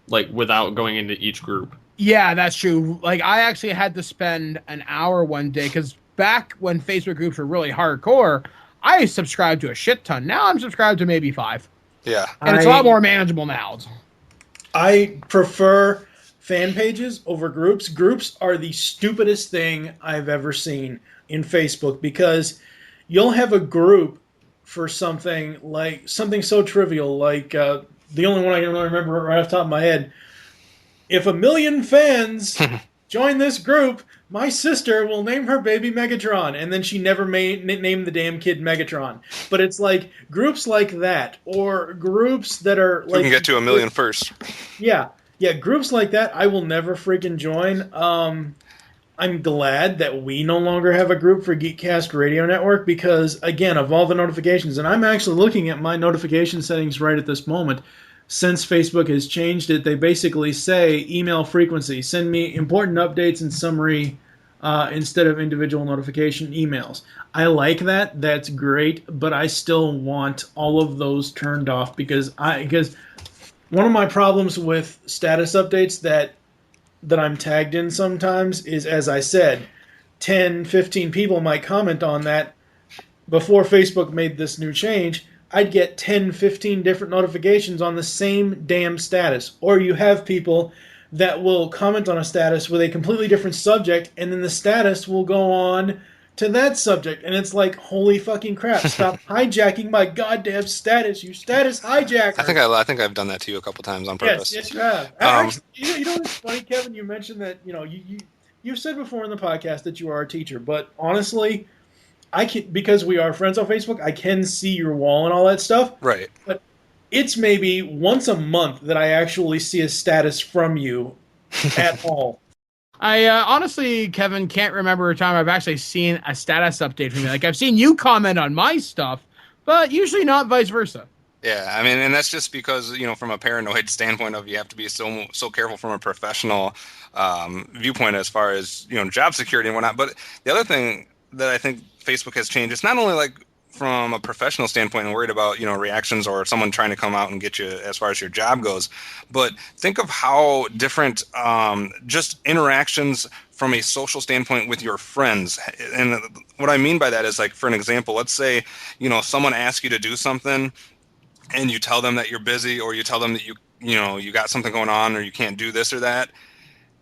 like, without going into each group. Yeah, that's true. Like, I actually had to spend an hour one day, because back when Facebook groups were really hardcore, I subscribed to a shit ton. Now I'm subscribed to maybe 5. Yeah. And it's a lot more manageable now. I prefer fan pages over groups. Groups are the stupidest thing I've ever seen in Facebook, because you'll have a group for something so trivial, like the only one I can really remember right off the top of my head. If 1 million fans join this group, my sister will name her baby Megatron, and then she never named the damn kid Megatron. But it's like groups like that, or groups that are like... We can get to 1 million first. Yeah, groups like that I will never freaking join. I'm glad that we no longer have a group for Geekcast Radio Network, because, again, of all the notifications, and I'm actually looking at my notification settings right at this moment, since Facebook has changed it, they basically say email frequency, send me important updates and summary instead of individual notification emails. I like that. That's great, but I still want all of those turned off, because one of my problems with status updates that I'm tagged in sometimes is, as I said, 10, 15 people might comment on that. Before Facebook made this new change, I'd get 10, 15 different notifications on the same damn status. Or you have people that will comment on a status with a completely different subject, and then the status will go on to that subject. And it's like, holy fucking crap, stop hijacking my goddamn status, you status hijacker. I think I've done that to you a couple times on purpose. Yes, you have. Actually, you know what's funny, Kevin? You mentioned that, you've said before in the podcast that you are a teacher, but honestly, because we are friends on Facebook, I can see your wall and all that stuff. Right. But it's maybe once a month that I actually see a status from you at all. I honestly, Kevin, can't remember a time I've actually seen a status update from you. Like, I've seen you comment on my stuff, but usually not vice versa. Yeah, I mean, and that's just because, from a paranoid standpoint of, you have to be so careful from a professional viewpoint as far as, job security and whatnot. But the other thing that I think Facebook has changed, it's not only like from a professional standpoint and worried about, reactions or someone trying to come out and get you as far as your job goes. But think of how different just interactions from a social standpoint with your friends. And what I mean by that is, like, for an example, let's say, someone asks you to do something and you tell them that you're busy, or you tell them that you got something going on, or you can't do this or that.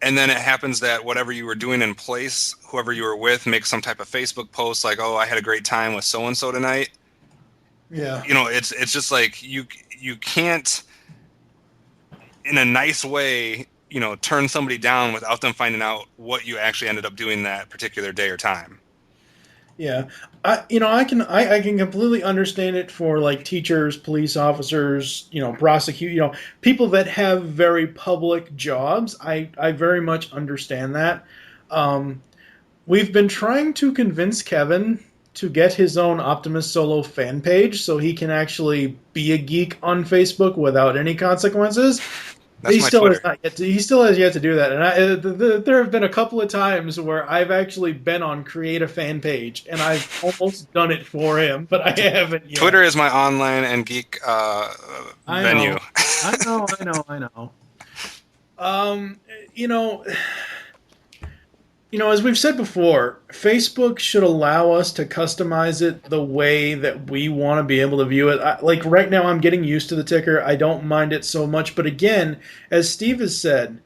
And then it happens that whatever you were doing in place, whoever you were with, makes some type of Facebook post like, "Oh, I had a great time with so and so tonight." Yeah. It's just like you can't, in a nice way, turn somebody down without them finding out what you actually ended up doing that particular day or time. Yeah, I can completely understand it for like teachers, police officers, people that have very public jobs. I very much understand that. We've been trying to convince Kevin to get his own Optimus Solo fan page so he can actually be a geek on Facebook without any consequences. That's He my still Twitter. he still has yet to do that, and there have been a couple of times where I've actually been on create a fan page, and I've almost done it for him, but I haven't yet. Twitter is my online and geek venue. I know. As we've said before, Facebook should allow us to customize it the way that we want to be able to view it. Like right now, I'm getting used to the ticker. I don't mind it so much. But again, as Steve has said,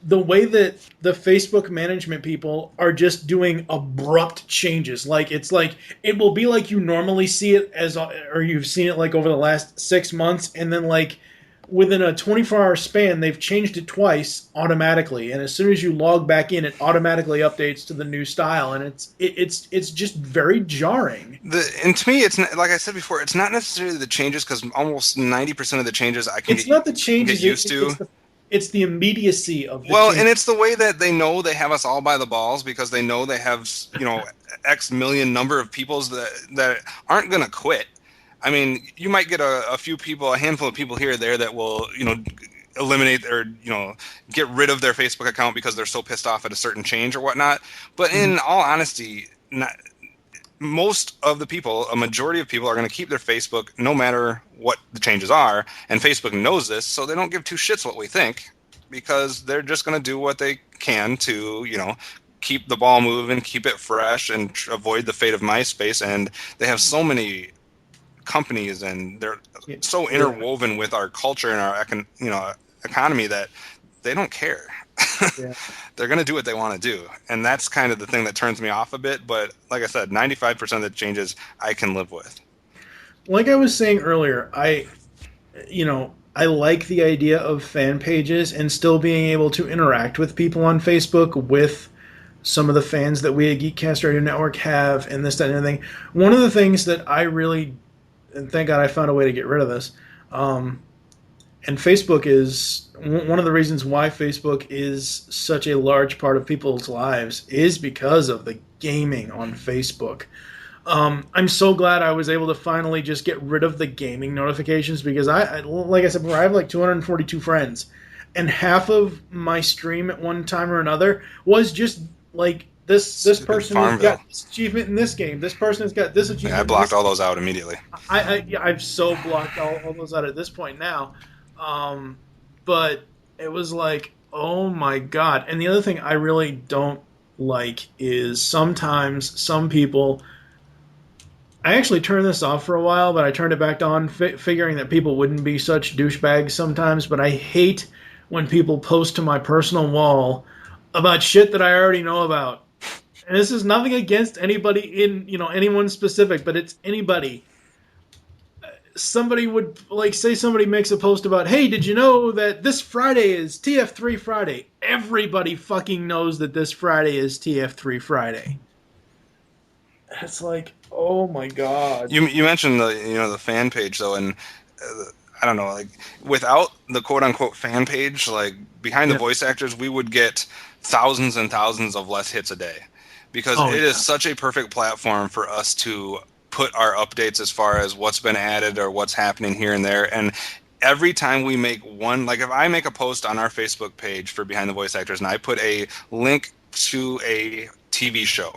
the way that the Facebook management people are just doing abrupt changes, like it will be like you normally see it or you've seen it like over the last 6 months, and then like within a 24-hour span, they've changed it twice automatically, and as soon as you log back in, it automatically updates to the new style, and it's just very jarring. And to me, it's not, like I said before, it's not necessarily the changes, because almost 90% of the changes I can get used to. It's the immediacy of the change. And it's the way that they know they have us all by the balls, because they know they have, X million number of people that aren't going to quit. I mean, you might get a handful of people here or there that will, eliminate or, get rid of their Facebook account because they're so pissed off at a certain change or whatnot. But in all honesty, most of the people, a majority of people, are going to keep their Facebook no matter what the changes are. And Facebook knows this, so they don't give two shits what we think, because they're just going to do what they can to, keep the ball moving, keep it fresh, and avoid the fate of MySpace. And they have so many companies, and they're so interwoven with our culture and our economy that they don't care. Yeah. They're going to do what they want to do, and that's kind of the thing that turns me off a bit. But like I said, 95% of the changes I can live with. Like I was saying earlier, I like the idea of fan pages and still being able to interact with people on Facebook, with some of the fans that we at Geekcast Radio Network have, and this, that, and everything. One of the things that I really, and thank God I found a way to get rid of this, and Facebook is one of the reasons why Facebook is such a large part of people's lives, is because of the gaming on Facebook. I'm so glad I was able to finally just get rid of the gaming notifications, because I like I said before, I have like 242 friends, and half of my stream at one time or another was just like this person has got this achievement in this game. This person has got this achievement. I blocked all those out immediately. I've so blocked all those out at this point now. But it was like, oh my God. And the other thing I really don't like is sometimes some people, I actually turned this off for a while, but I turned it back on, figuring that people wouldn't be such douchebags sometimes. But I hate when people post to my personal wall about shit that I already know about. And this is nothing against anybody in, anyone specific, but it's anybody. Somebody would, say somebody makes a post about, hey, did you know that this Friday is TF3 Friday? Everybody fucking knows that this Friday is TF3 Friday. It's like, oh my God. You mentioned the fan page though, and I don't know, without the quote unquote fan page, behind the voice actors, we would get thousands and thousands of less hits a day, because it is such a perfect platform for us to put our updates as far as what's been added or what's happening here and there. And every time we make one, if I make a post on our Facebook page for Behind the Voice Actors and I put a link to a TV show,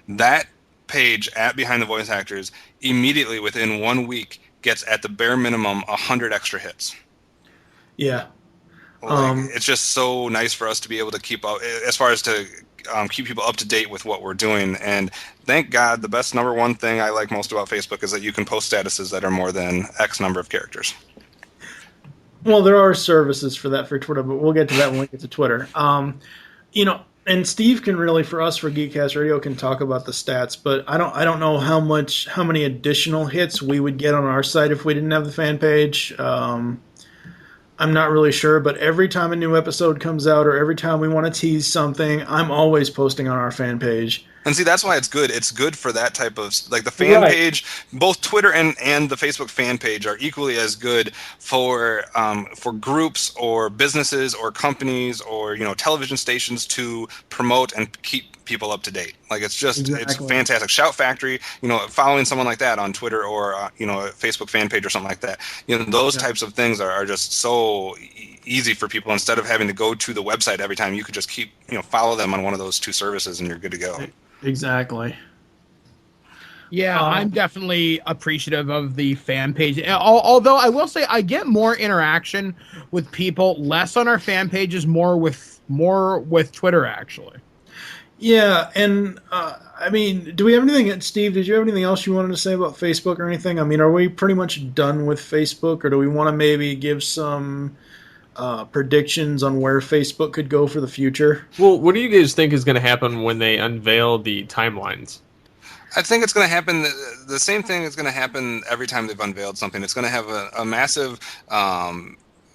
that page at Behind the Voice Actors immediately within 1 week gets at the bare minimum 100 extra hits. Yeah. It's just so nice for us to be able to keep up, as far as to keep people up to date with what we're doing. And thank God, the best number one thing I like most about Facebook is that you can post statuses that are more than X number of characters. Well, there are services for that for Twitter, but we'll get to that when we get to Twitter. And Steve can really, for us, for Geekcast Radio, can talk about the stats, but I don't know how many additional hits we would get on our site if we didn't have the fan page. I'm not really sure, but every time a new episode comes out or every time we want to tease something, I'm always posting on our fan page. And see, that's why it's good. It's good for that type of, like the fan page, both Twitter and the Facebook fan page are equally as good for groups or businesses or companies or, television stations to promote and keep people up to date. Like it's just, It's fantastic. Shout Factory, following someone like that on Twitter or, a Facebook fan page or something like that. Those types of things are just so easy for people. Instead of having to go to the website every time, you could just keep, follow them on one of those two services and you're good to go. Exactly. Yeah, I'm definitely appreciative of the fan page. Although I will say I get more interaction with people, less on our fan pages, more with Twitter actually. Yeah, and do we have anything, Steve, did you have anything else you wanted to say about Facebook or anything? Are we pretty much done with Facebook, or do we want to maybe give some predictions on where Facebook could go for the future? Well, what do you guys think is going to happen when they unveil the timelines? I think it's going to happen. The same thing is going to happen every time they've unveiled something. It's going to have a massive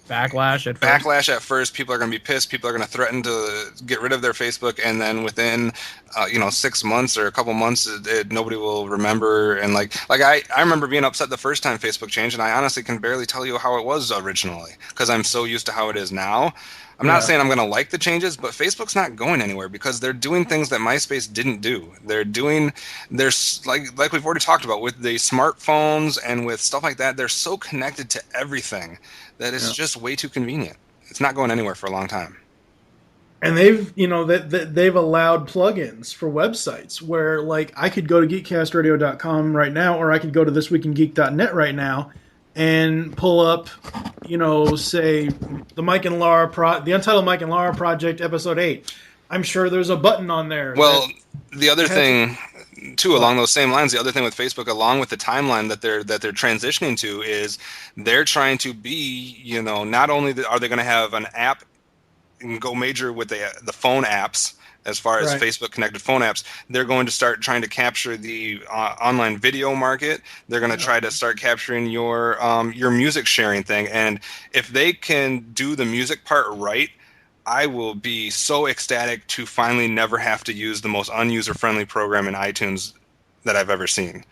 backlash at first. People are going to be pissed. People are going to threaten to get rid of their Facebook, and then within 6 months or a couple months, nobody will remember. And like I remember being upset the first time Facebook changed, and I honestly can barely tell you how it was originally because I'm so used to how it is now. I'm not saying I'm going to like the changes, but Facebook's not going anywhere because they're doing things that MySpace didn't do. They're like we've already talked about with the smartphones and with stuff like that. They're so connected to everything that it's just way too convenient. It's not going anywhere for a long time. And they've allowed plugins for websites where, like, I could go to geekcastradio.com right now, or I could go to thisweekingeek.net right now and pull up, say the Mike and Laura the Untitled Mike and Laura Project episode 8. I'm sure there's a button on there. Well, the other thing too, along those same lines, the other thing with Facebook, along with the timeline that they're transitioning to, is they're trying to be, not only are they going to have an app and go major with the phone apps. As far as Facebook connected phone apps, they're going to start trying to capture the online video market. They're going to try to start capturing your music sharing thing. And if they can do the music part right, I will be so ecstatic to finally never have to use the most unuser-friendly program in iTunes that I've ever seen.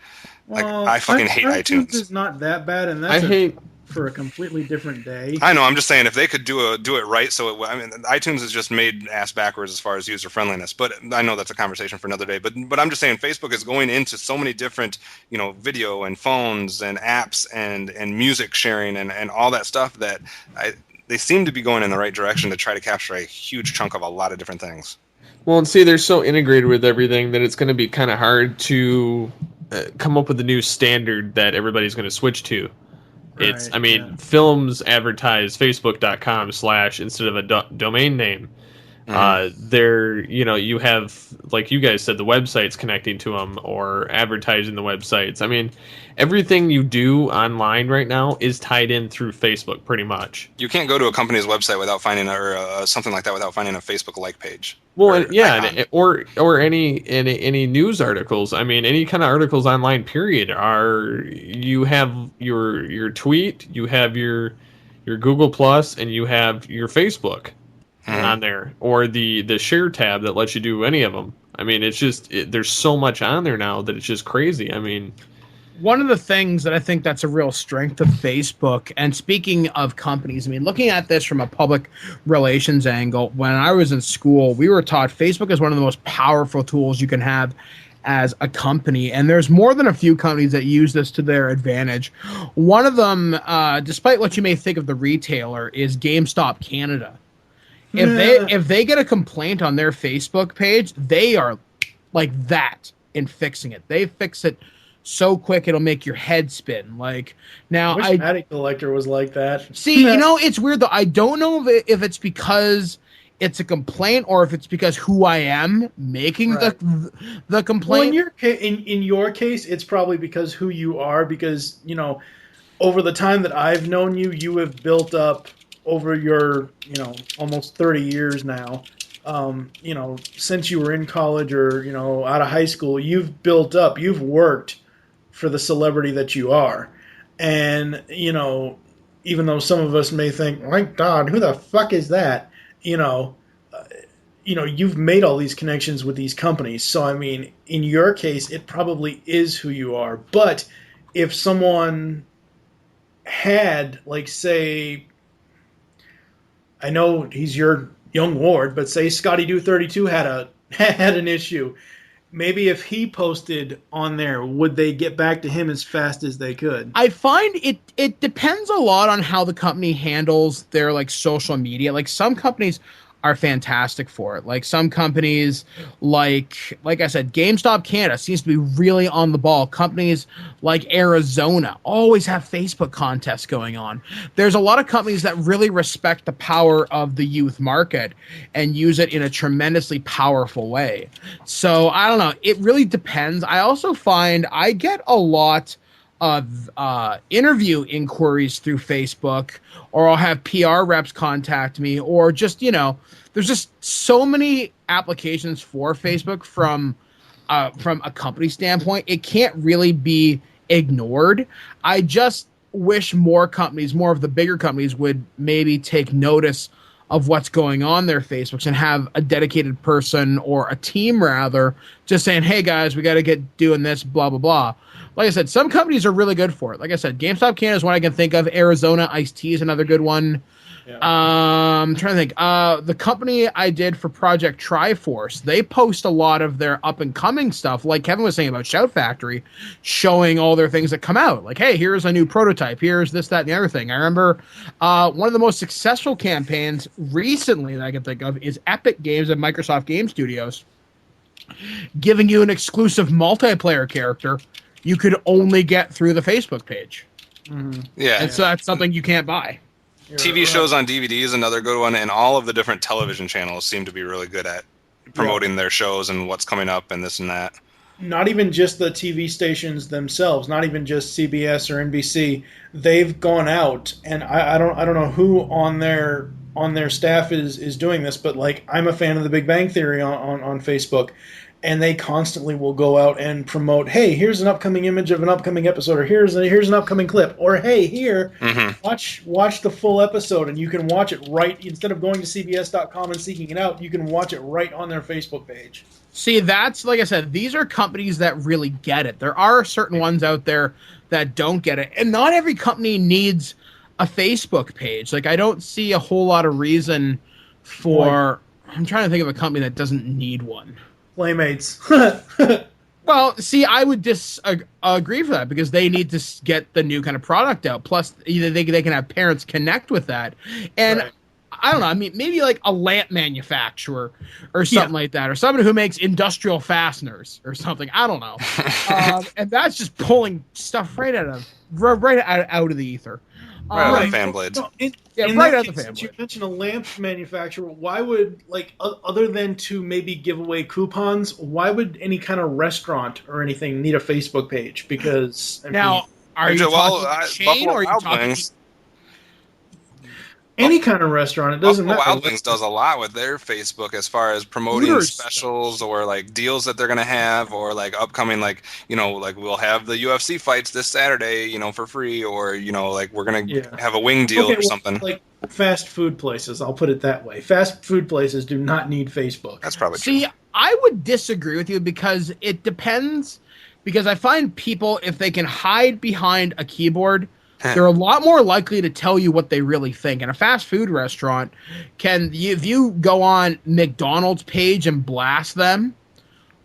I fucking hate iTunes. It's not that bad, and that's for a completely different day. I know. I'm just saying if they could do it right, iTunes is just made ass backwards as far as user friendliness. But I know that's a conversation for another day. But I'm just saying Facebook is going into so many different video and phones and apps and music sharing and all that stuff that they seem to be going in the right direction to try to capture a huge chunk of a lot of different things. Well, and see, they're so integrated with everything that it's going to be kind of hard to come up with a new standard that everybody's going to switch to. Films advertise facebook.com/ instead of a domain name. You have, like you guys said, the websites connecting to them or advertising the websites. Everything you do online right now is tied in through Facebook pretty much. You can't go to a company's website without finding something like that without finding a Facebook like page. Well, or any news articles. Any kind of articles online. Period. You have your tweet, you have your Google Plus, and you have your Facebook on there, or the share tab that lets you do any of them. It's just there's so much on there now that it's just crazy. One of the things that I think that's a real strength of Facebook, and speaking of companies, looking at this from a public relations angle, when I was in school, we were taught Facebook is one of the most powerful tools you can have as a company, and there's more than a few companies that use this to their advantage. One of them, despite what you may think of the retailer, is GameStop Canada. If they get a complaint on their Facebook page, they are like that in fixing it. They fix it so quick it'll make your head spin. Like now, I wish Matty Collector was like that. See, it's weird though. I don't know if it's because it's a complaint or if it's because who I am making the complaint. Well, in your case, it's probably because who you are. Because over the time that I've known you, you have built up over your almost 30 years now. Since you were in college or out of high school, you've built up. You've worked for the celebrity that you are, and even though some of us may think, my God, who the fuck is that? You've made all these connections with these companies. So, I mean, in your case, it probably is who you are. But if someone had, like, say, I know he's your young ward, but say Scotty Do 32 had an issue. Maybe if he posted on there, would they get back to him as fast as they could? I find it depends a lot on how the company handles their like social media. Like some companies are fantastic for it. Like some companies, like I said, GameStop Canada seems to be really on the ball. Companies like Arizona always have Facebook contests going on. There's a lot of companies that really respect the power of the youth market and use it in a tremendously powerful way. So I don't know. It really depends. I also find I get a lot of interview inquiries through Facebook, or I'll have PR reps contact me, or just, there's just so many applications for Facebook from a company standpoint. It can't really be ignored. I just wish more companies, more of the bigger companies, would maybe take notice of what's going on their Facebooks and have a dedicated person or a team rather just saying, hey guys, we got to get doing this, blah, blah, blah. Like I said, some companies are really good for it. Like I said, GameStop Canada is one I can think of. Arizona Ice-T is another good one. Yeah. I'm trying to think. The company I did for Project Triforce, they post a lot of their up-and-coming stuff, like Kevin was saying about Shout Factory, showing all their things that come out. Like, hey, here's a new prototype. Here's this, that, and the other thing. I remember one of the most successful campaigns recently that I can think of is Epic Games and Microsoft Game Studios giving you an exclusive multiplayer character you could only get through the Facebook page. Mm-hmm. Yeah. And so that's something you can't buy. TV shows on DVD is another good one, and all of the different television channels seem to be really good at promoting their shows and what's coming up and this and that. Not even just the TV stations themselves, not even just CBS or NBC. They've gone out, and I don't know who on their staff is doing this, but like I'm a fan of The Big Bang Theory on Facebook. And they constantly will go out and promote, hey, here's an upcoming image of an upcoming episode, or here's an upcoming clip, or hey, here, watch the full episode, and you can watch it right, instead of going to CBS.com and seeking it out, you can watch it right on their Facebook page. See, that's, like I said, these are companies that really get it. There are certain ones out there that don't get it, and not every company needs a Facebook page. Like, I don't see a whole lot of reason for, I'm trying to think of a company that doesn't need one. Playmates. Well, see, I would agree for that because they need to get the new kind of product out. Plus, they can have parents connect with that. And I don't know. I mean, maybe like a lamp manufacturer or something like that, or someone who makes industrial fasteners or something. I don't know. And that's just pulling stuff right out of the ether. Right out of the fan blades. No, right out of the fan blades. You mentioned a lamp manufacturer. Why would, like, other than to maybe give away coupons, why would any kind of restaurant or anything need a Facebook page? Because are you talking chain or are you talking any kind of restaurant? It doesn't matter. Wild Wings does a lot with their Facebook as far as promoting specials or like deals that they're gonna have, or like upcoming, like like we'll have the UFC fights this Saturday, for free, or like we're gonna have a wing deal or something. Like fast food places, I'll put it that way. Fast food places do not need Facebook. That's probably true. See, I would disagree with you because it depends. Because I find people, if they can hide behind a keyboard, they're a lot more likely to tell you what they really think. And a fast food restaurant if you go on McDonald's page and blast them,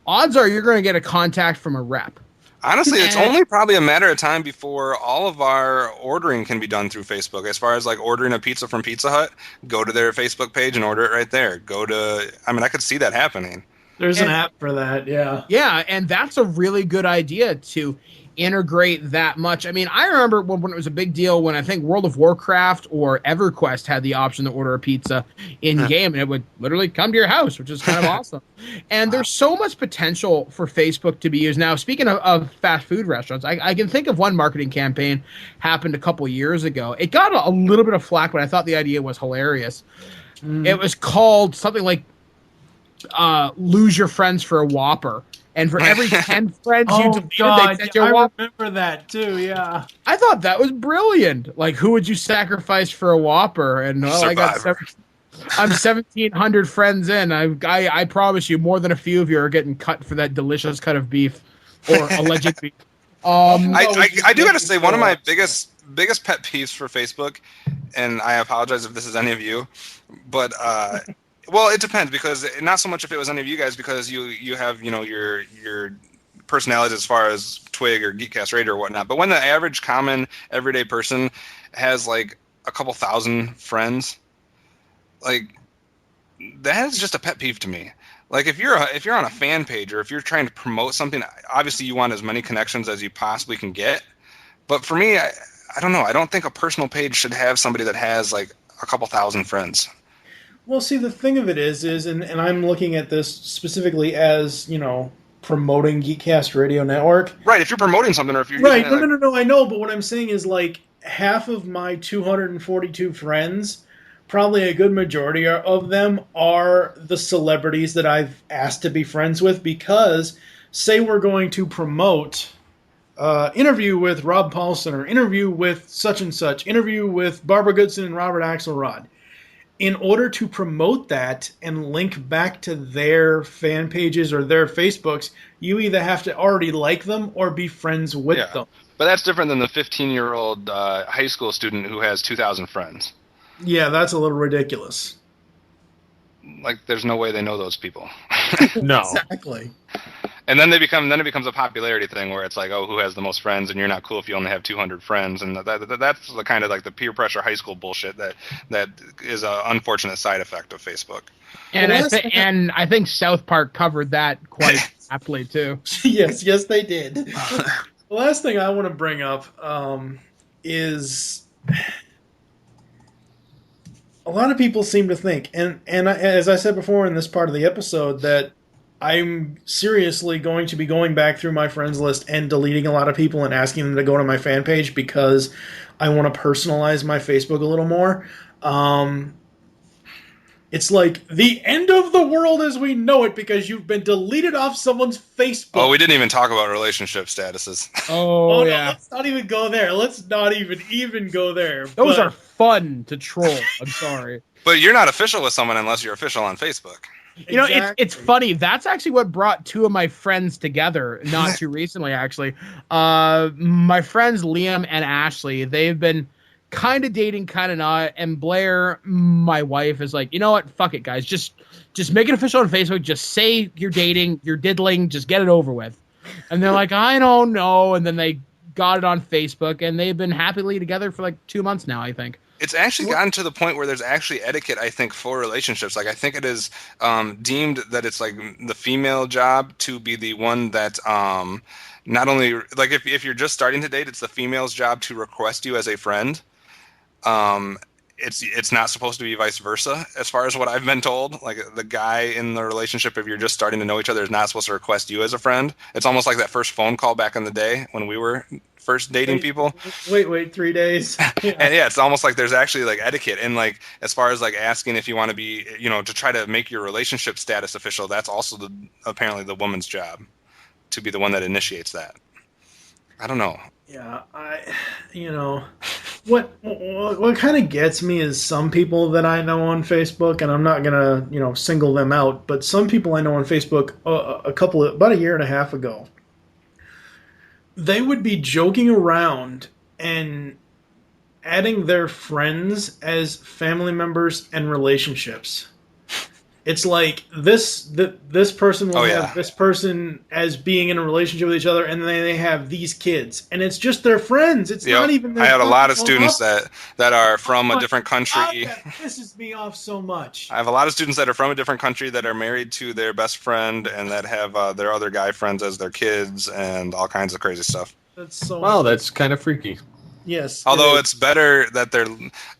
odds are you're going to get a contact from a rep. Honestly, it's only probably a matter of time before all of our ordering can be done through Facebook. As far as like ordering a pizza from Pizza Hut, go to their Facebook page and order it right there. I could see that happening. There's an app for that, yeah. Yeah, and that's a really good idea to integrate that much. I mean, I remember when it was a big deal when I think World of Warcraft or EverQuest had the option to order a pizza in game, and it would literally come to your house, which is kind of awesome. And there's so much potential for Facebook to be used. Now, speaking of fast food restaurants, I can think of one marketing campaign happened a couple years ago. It got a little bit of flack, but I thought the idea was hilarious. It was called something like lose your friends for a Whopper. And for every 10 friends you deleted, they sent you a Whopper. I remember that too, yeah. I thought that was brilliant. Like, who would you sacrifice for a Whopper? And I got I'm 1,700 friends in. I promise you, more than a few of you are getting cut for that delicious cut of beef or alleged beef. I do got to say, one of my biggest pet peeves for Facebook, and I apologize if this is any of you, but well, it depends, because not so much if it was any of you guys, because you have your personalities as far as Twig or Geekcast Radio or whatnot. But when the average common everyday person has like a couple thousand friends, like that is just a pet peeve to me. Like if you're on a fan page, or if you're trying to promote something, obviously you want as many connections as you possibly can get. But for me, I don't know. I don't think a personal page should have somebody that has like a couple thousand friends. Well, see, the thing of it is, and I'm looking at this specifically as, promoting Geekcast Radio Network. Right, if you're promoting something, or if you're... Right, no, I know, but what I'm saying is, like, half of my 242 friends, probably a good majority of them are the celebrities that I've asked to be friends with, because, say we're going to promote interview with Rob Paulson, or interview with such and such, interview with Barbara Goodson and Robert Axelrod. In order to promote that and link back to their fan pages or their Facebooks, you either have to already like them or be friends with them. But that's different than the 15-year-old high school student who has 2,000 friends. Yeah, that's a little ridiculous. Like, there's no way they know those people. No. Exactly. And then it becomes a popularity thing where it's like, oh, who has the most friends, and you're not cool if you only have 200 friends, and that's the kind of like the peer pressure high school bullshit that is an unfortunate side effect of Facebook. And I think South Park covered that quite aptly too. Yes, they did. The last thing I want to bring up is a lot of people seem to think, and as I said before in this part of the episode, that I'm seriously going to be going back through my friends list and deleting a lot of people and asking them to go to my fan page, because I want to personalize my Facebook a little more. It's like the end of the world as we know it, because you've been deleted off someone's Facebook. Oh, we didn't even talk about relationship statuses. Oh, yeah. No, let's not even go there. Let's not even go there. Those are fun to troll. I'm sorry. But you're not official with someone unless you're official on Facebook. You know, it's funny. That's actually what brought two of my friends together not too recently, actually. My friends Liam and Ashley, they've been kind of dating, kind of not. And Blair, my wife, is like, you know what? Fuck it, guys. Just make it official on Facebook. Just say you're dating, you're diddling. Just get it over with. And they're like, I don't know. And then they got it on Facebook, and they've been happily together for like 2 months now, I think. It's actually gotten to the point where there's actually etiquette, I think, for relationships. Like, I think it is deemed that it's like the female job to be the one that not only, like, if you're just starting to date, it's the female's job to request you as a friend. It's not supposed to be vice versa, as far as what I've been told. Like, the guy in the relationship, if you're just starting to know each other, is not supposed to request you as a friend. It's almost like that first phone call back in the day when we were first dating people. Wait, 3 days. Yeah. And yeah, it's almost like there's actually like etiquette, and like as far as like asking if you want to be, to try to make your relationship status official, that's also apparently the woman's job to be the one that initiates that. I don't know. Yeah, what kind of gets me is some people that I know on Facebook, and I'm not gonna single them out, but some people I know on Facebook about a year and a half ago, they would be joking around and adding their friends as family members and relationships. It's like this person will have this person as being in a relationship with each other, and then they have these kids, and it's just their friends. It's not even their I had a lot of fucking students that are from a different country. That pisses me off so much. I have a lot of students that are from a different country that are married to their best friend and that have their other guy friends as their kids and all kinds of crazy stuff. That's so. Wow, that's kind of freaky. Yes. Although it's better that they're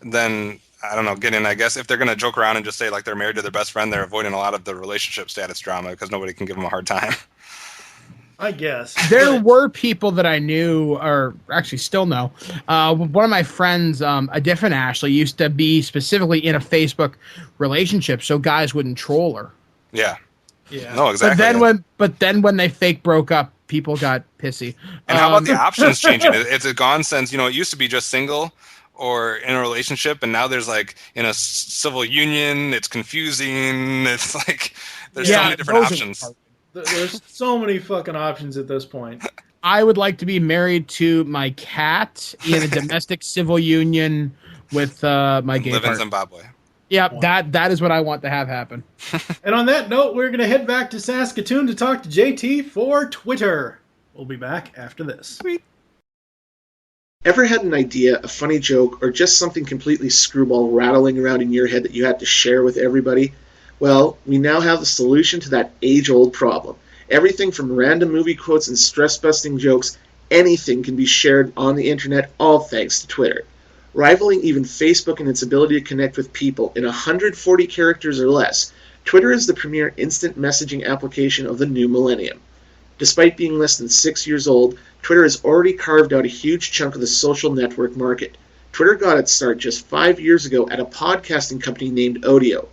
than. I don't know, I guess if they're going to joke around and just say like they're married to their best friend, they're avoiding a lot of the relationship status drama because nobody can give them a hard time. I guess. There were people that I knew, or actually still know. One of my friends, a different Ashley, used to be specifically in a Facebook relationship so guys wouldn't troll her. Yeah. Yeah. No, exactly. But then when they fake broke up, people got pissy. And how about the options changing? It's gone since, it used to be just single or in a relationship, and now there's like in a civil union. It's confusing. It's like there's so many different options. There's so many fucking options at this point. I would like to be married to my cat in a domestic civil union with my gay live partner. in Zimbabwe. Yeah, that is what I want to have happen. And on that note, we're going to head back to Saskatoon to talk to JT for Twitter. We'll be back after this. Sweet. Ever had an idea, a funny joke, or just something completely screwball rattling around in your head that you had to share with everybody? Well, we now have the solution to that age-old problem. Everything from random movie quotes and stress-busting jokes, anything can be shared on the internet, all thanks to Twitter. Rivaling even Facebook in its ability to connect with people in 140 characters or less, Twitter is the premier instant messaging application of the new millennium. Despite being less than 6 years old, Twitter has already carved out a huge chunk of the social network market. Twitter got its start just 5 years ago at a podcasting company named Odeo.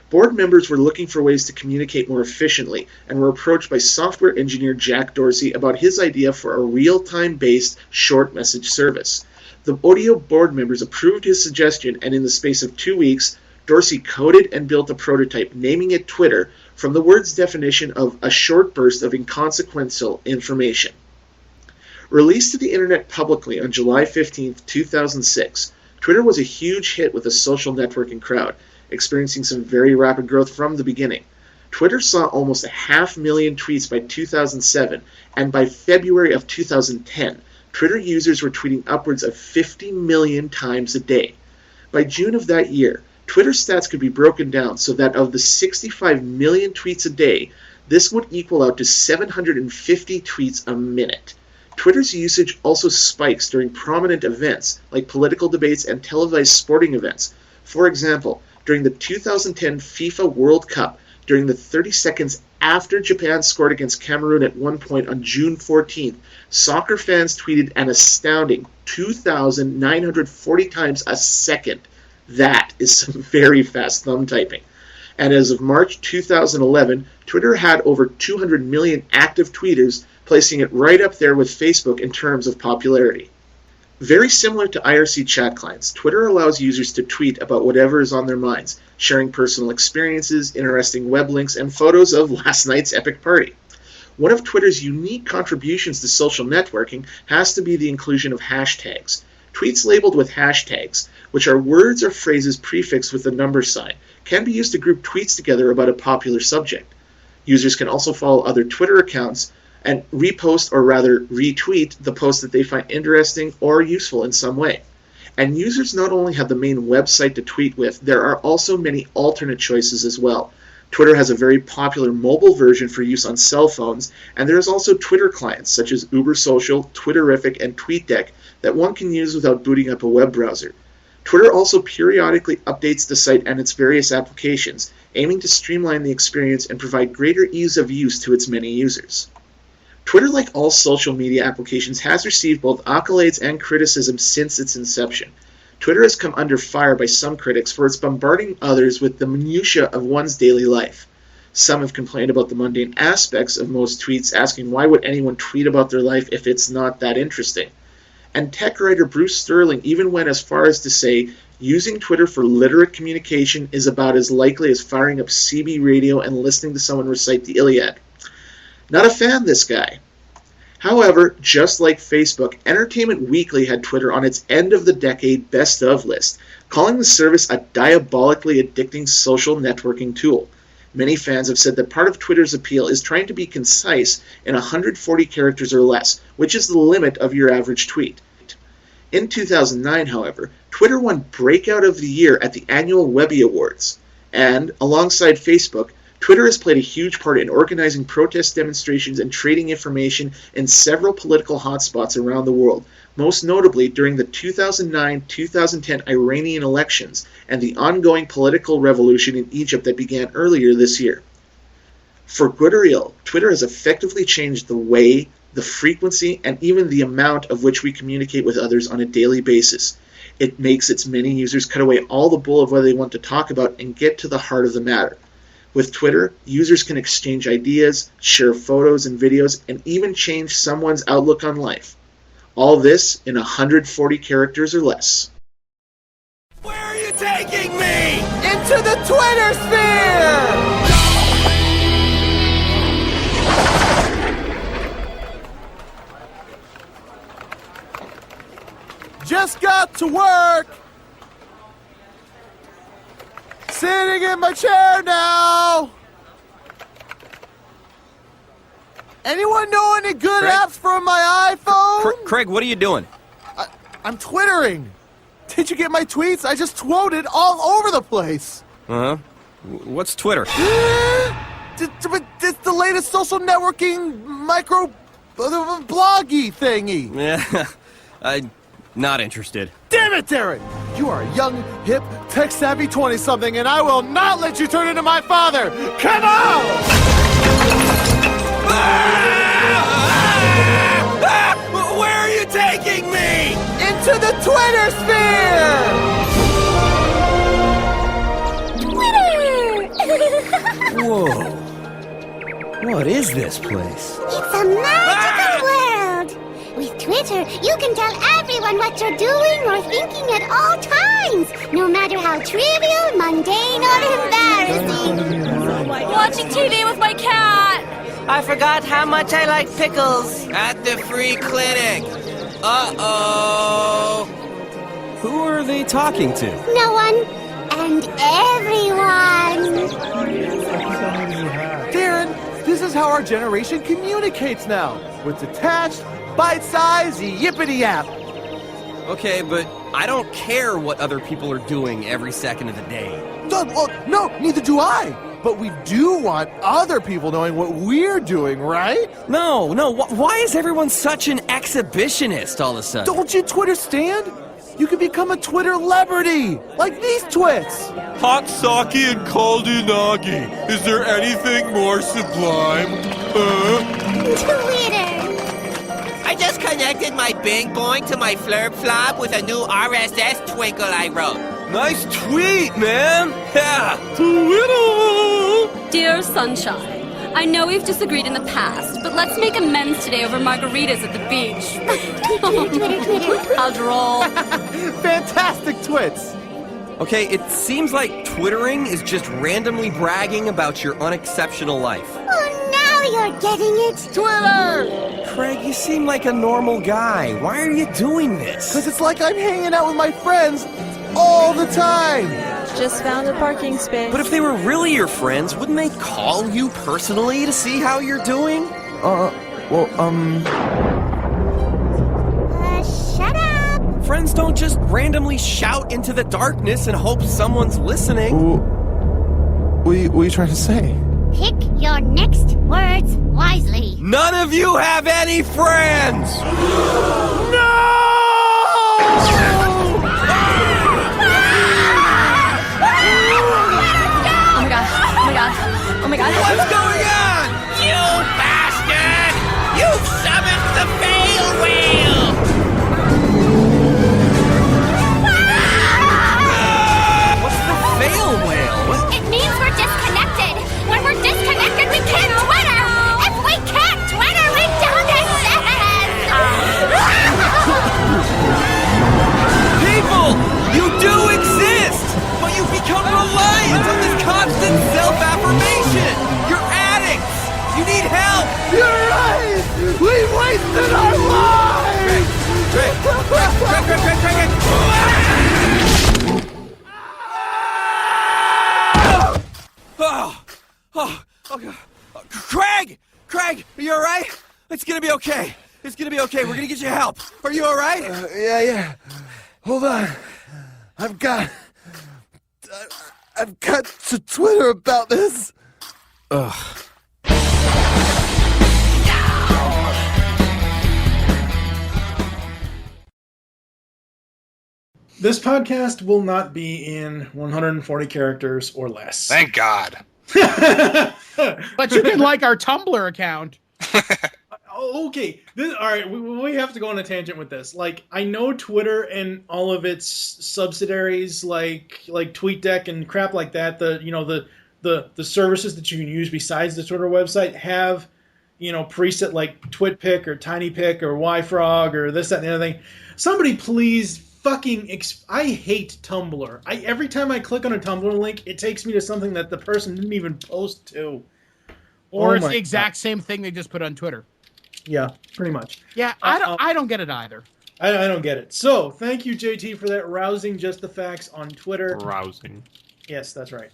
Board members were looking for ways to communicate more efficiently and were approached by software engineer Jack Dorsey about his idea for a real-time based short message service. The Odeo board members approved his suggestion, and in the space of 2 weeks, Dorsey coded and built a prototype, naming it Twitter, from the word's definition of a short burst of inconsequential information. Released to the internet publicly on July 15, 2006, Twitter was a huge hit with the social networking crowd, experiencing some very rapid growth from the beginning. Twitter saw almost 500,000 tweets by 2007, and by February of 2010, Twitter users were tweeting upwards of 50 million times a day. By June of that year, Twitter stats could be broken down so that of the 65 million tweets a day, this would equal out to 750 tweets a minute. Twitter's usage also spikes during prominent events like political debates and televised sporting events. For example, during the 2010 FIFA World Cup, during the 30 seconds after Japan scored against Cameroon at one point on June 14th, soccer fans tweeted an astounding 2,940 times a second. That is some very fast thumb typing. And as of March 2011, Twitter had over 200 million active tweeters, placing it right up there with Facebook in terms of popularity. Very similar to IRC chat clients, Twitter allows users to tweet about whatever is on their minds, sharing personal experiences, interesting web links, and photos of last night's epic party. One of Twitter's unique contributions to social networking has to be the inclusion of hashtags. Tweets labeled with hashtags, which are words or phrases prefixed with the number sign, can be used to group tweets together about a popular subject. Users can also follow other Twitter accounts and repost or rather retweet the post that they find interesting or useful in some way. And users not only have the main website to tweet with, there are also many alternate choices as well. Twitter has a very popular mobile version for use on cell phones, and there is also Twitter clients such as Uber Social, Twitterrific, and TweetDeck that one can use without booting up a web browser. Twitter also periodically updates the site and its various applications, aiming to streamline the experience and provide greater ease of use to its many users. Twitter, like all social media applications, has received both accolades and criticism since its inception. Twitter has come under fire by some critics for its bombarding others with the minutiae of one's daily life. Some have complained about the mundane aspects of most tweets, asking why would anyone tweet about their life if it's not that interesting. And tech writer Bruce Sterling even went as far as to say, using Twitter for literate communication is about as likely as firing up CB radio and listening to someone recite the Iliad. Not a fan, this guy. However, just like Facebook, Entertainment Weekly had Twitter on its end-of-the-decade best-of list, calling the service a diabolically addicting social networking tool. Many fans have said that part of Twitter's appeal is trying to be concise in 140 characters or less, which is the limit of your average tweet. In 2009, however, Twitter won Breakout of the Year at the annual Webby Awards. And, alongside Facebook, Twitter has played a huge part in organizing protest demonstrations and trading information in several political hotspots around the world, most notably during the 2009-2010 Iranian elections and the ongoing political revolution in Egypt that began earlier this year. For good or ill, Twitter has effectively changed the way, the frequency, and even the amount of which we communicate with others on a daily basis. It makes its many users cut away all the bull of what they want to talk about and get to the heart of the matter. With Twitter, users can exchange ideas, share photos and videos, and even change someone's outlook on life. All this in 140 characters or less. Where are you taking me? Into the Twitter sphere! Just got to work. Sitting in my chair now. Anyone know any good Craig? apps for my iPhone? Craig, what are you doing? I'm twittering. Did you get my tweets? I just tweeted all over the place. Uh-huh. What's Twitter? It's the latest social networking micro bloggy thingy. Yeah, I'm not interested. Damn it, Darren! You are a young, hip, tech-savvy 20-something, and I will not let you turn into my father! Come on! Where are you taking me? Into the Twitter sphere! Whoa. What is this place? It's a magical world! With Twitter, you can tell everyone what you're doing or thinking at all times, no matter how trivial, mundane, or embarrassing. Watching TV with my cat! I forgot how much I like pickles. At the free clinic. Uh-oh. Who are they talking to? No one and everyone. Darren, this is how our generation communicates now, with detached, bite-sized, yippity yap. Okay, but I don't care what other people are doing every second of the day. No, neither do I. But we do want other people knowing what we're doing, right? No, why is everyone such an exhibitionist all of a sudden? Don't you Twitter stand? You can become a Twitter celebrity, like these twits. Hot sake and cold unagi. Is there anything more sublime? Twitter. I just connected my Bing Boing to my Flurb Flop with a new RSS twinkle I wrote. Nice tweet, man! Yeah! Twitter! Dear Sunshine, I know we've disagreed in the past, but let's make amends today over margaritas at the beach. Twitter. How droll. Fantastic twits. Okay, it seems like Twittering is just randomly bragging about your unexceptional life. Oh, now you're getting it. Twitter! Craig, you seem like a normal guy. Why are you doing this? Because it's like I'm hanging out with my friends all the time. Just found a parking space. But if they were really your friends, wouldn't they call you personally to see how you're doing? Shut up. Friends don't just randomly shout into the darkness and hope someone's listening. What are you trying to say? Pick your next words wisely. None of you have any friends! No! Oh my god. What's going on? You bastard! You've summoned the fail whale! What's the fail whale? It means we're disconnected. When we're disconnected, we can't Twitter. If we can't Twitter, we don't exist. People! You do exist! But you've become reliant on this constant self-affirmation! You're gonna be okay. It's gonna be okay. We're gonna get you help. Are you all right? Yeah. Hold on. I've got to Twitter about this. Ugh. This podcast will not be in 140 characters or less. Thank God. But you can like our Tumblr account. Okay. All right. We have to go on a tangent with this. Like, I know Twitter and all of its subsidiaries, like TweetDeck and crap like that. The services that you can use besides the Twitter website have, preset like TwitPic or TinyPic or YFrog or this, that, and the other thing. Somebody please fucking I hate Tumblr. Every time I click on a Tumblr link, it takes me to something that the person didn't even post to. Or it's the exact same thing they just put on Twitter. Yeah, pretty much. Yeah, I don't get it either. I don't get it. So, thank you, JT, for that rousing just the facts on Twitter. Rousing. Yes, that's right.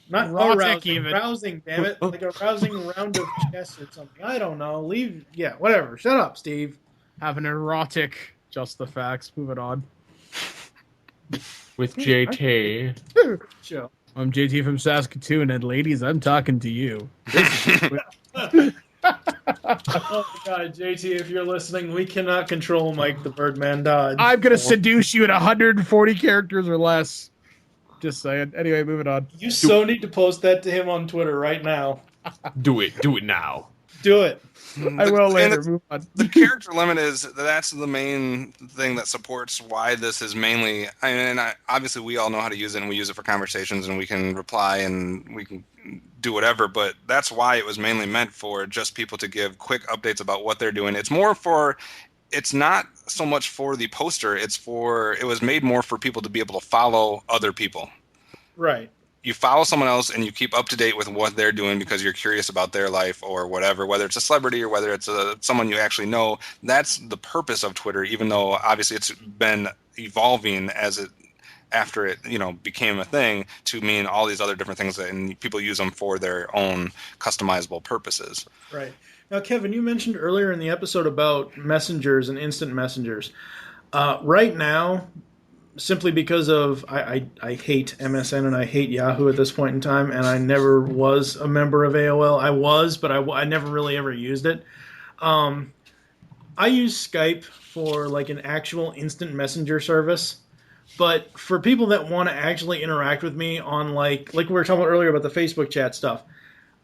Not Erotic, arousing, even. rousing, damn it. Like a rousing round of chess or something. I don't know. Whatever. Shut up, Steve. Have an erotic just the facts. Moving on. With JT. Sure. I'm JT from Saskatoon, and ladies, I'm talking to you. Oh my God, JT, if you're listening, we cannot control Mike the Birdman Dodge. I'm going to seduce you at 140 characters or less. Just saying. Anyway, moving on. You so need to post that to him on Twitter right now. Do it now. Do it. I will later. Move on. The character limit that's the main thing that supports why this is mainly. Obviously we all know how to use it, and we use it for conversations, and we can reply and we can do whatever. But that's why it was mainly meant for just people to give quick updates about what they're doing. It's more for. It's not so much for the poster. It was made more for people to be able to follow other people. Right. You follow someone else and you keep up to date with what they're doing because you're curious about their life or whatever, whether it's a celebrity or whether it's someone you actually know. That's the purpose of Twitter, even though obviously it's been evolving after it became a thing to mean all these other different things, and people use them for their own customizable purposes. Right. Now, Kevin, you mentioned earlier in the episode about messengers and instant messengers. Right now, simply because of I hate MSN and I hate Yahoo at this point in time, and I never was a member of AOL. I was, but I never really ever used it. I use Skype for like an actual instant messenger service, but for people that want to actually interact with me on like we were talking about earlier about the Facebook chat stuff,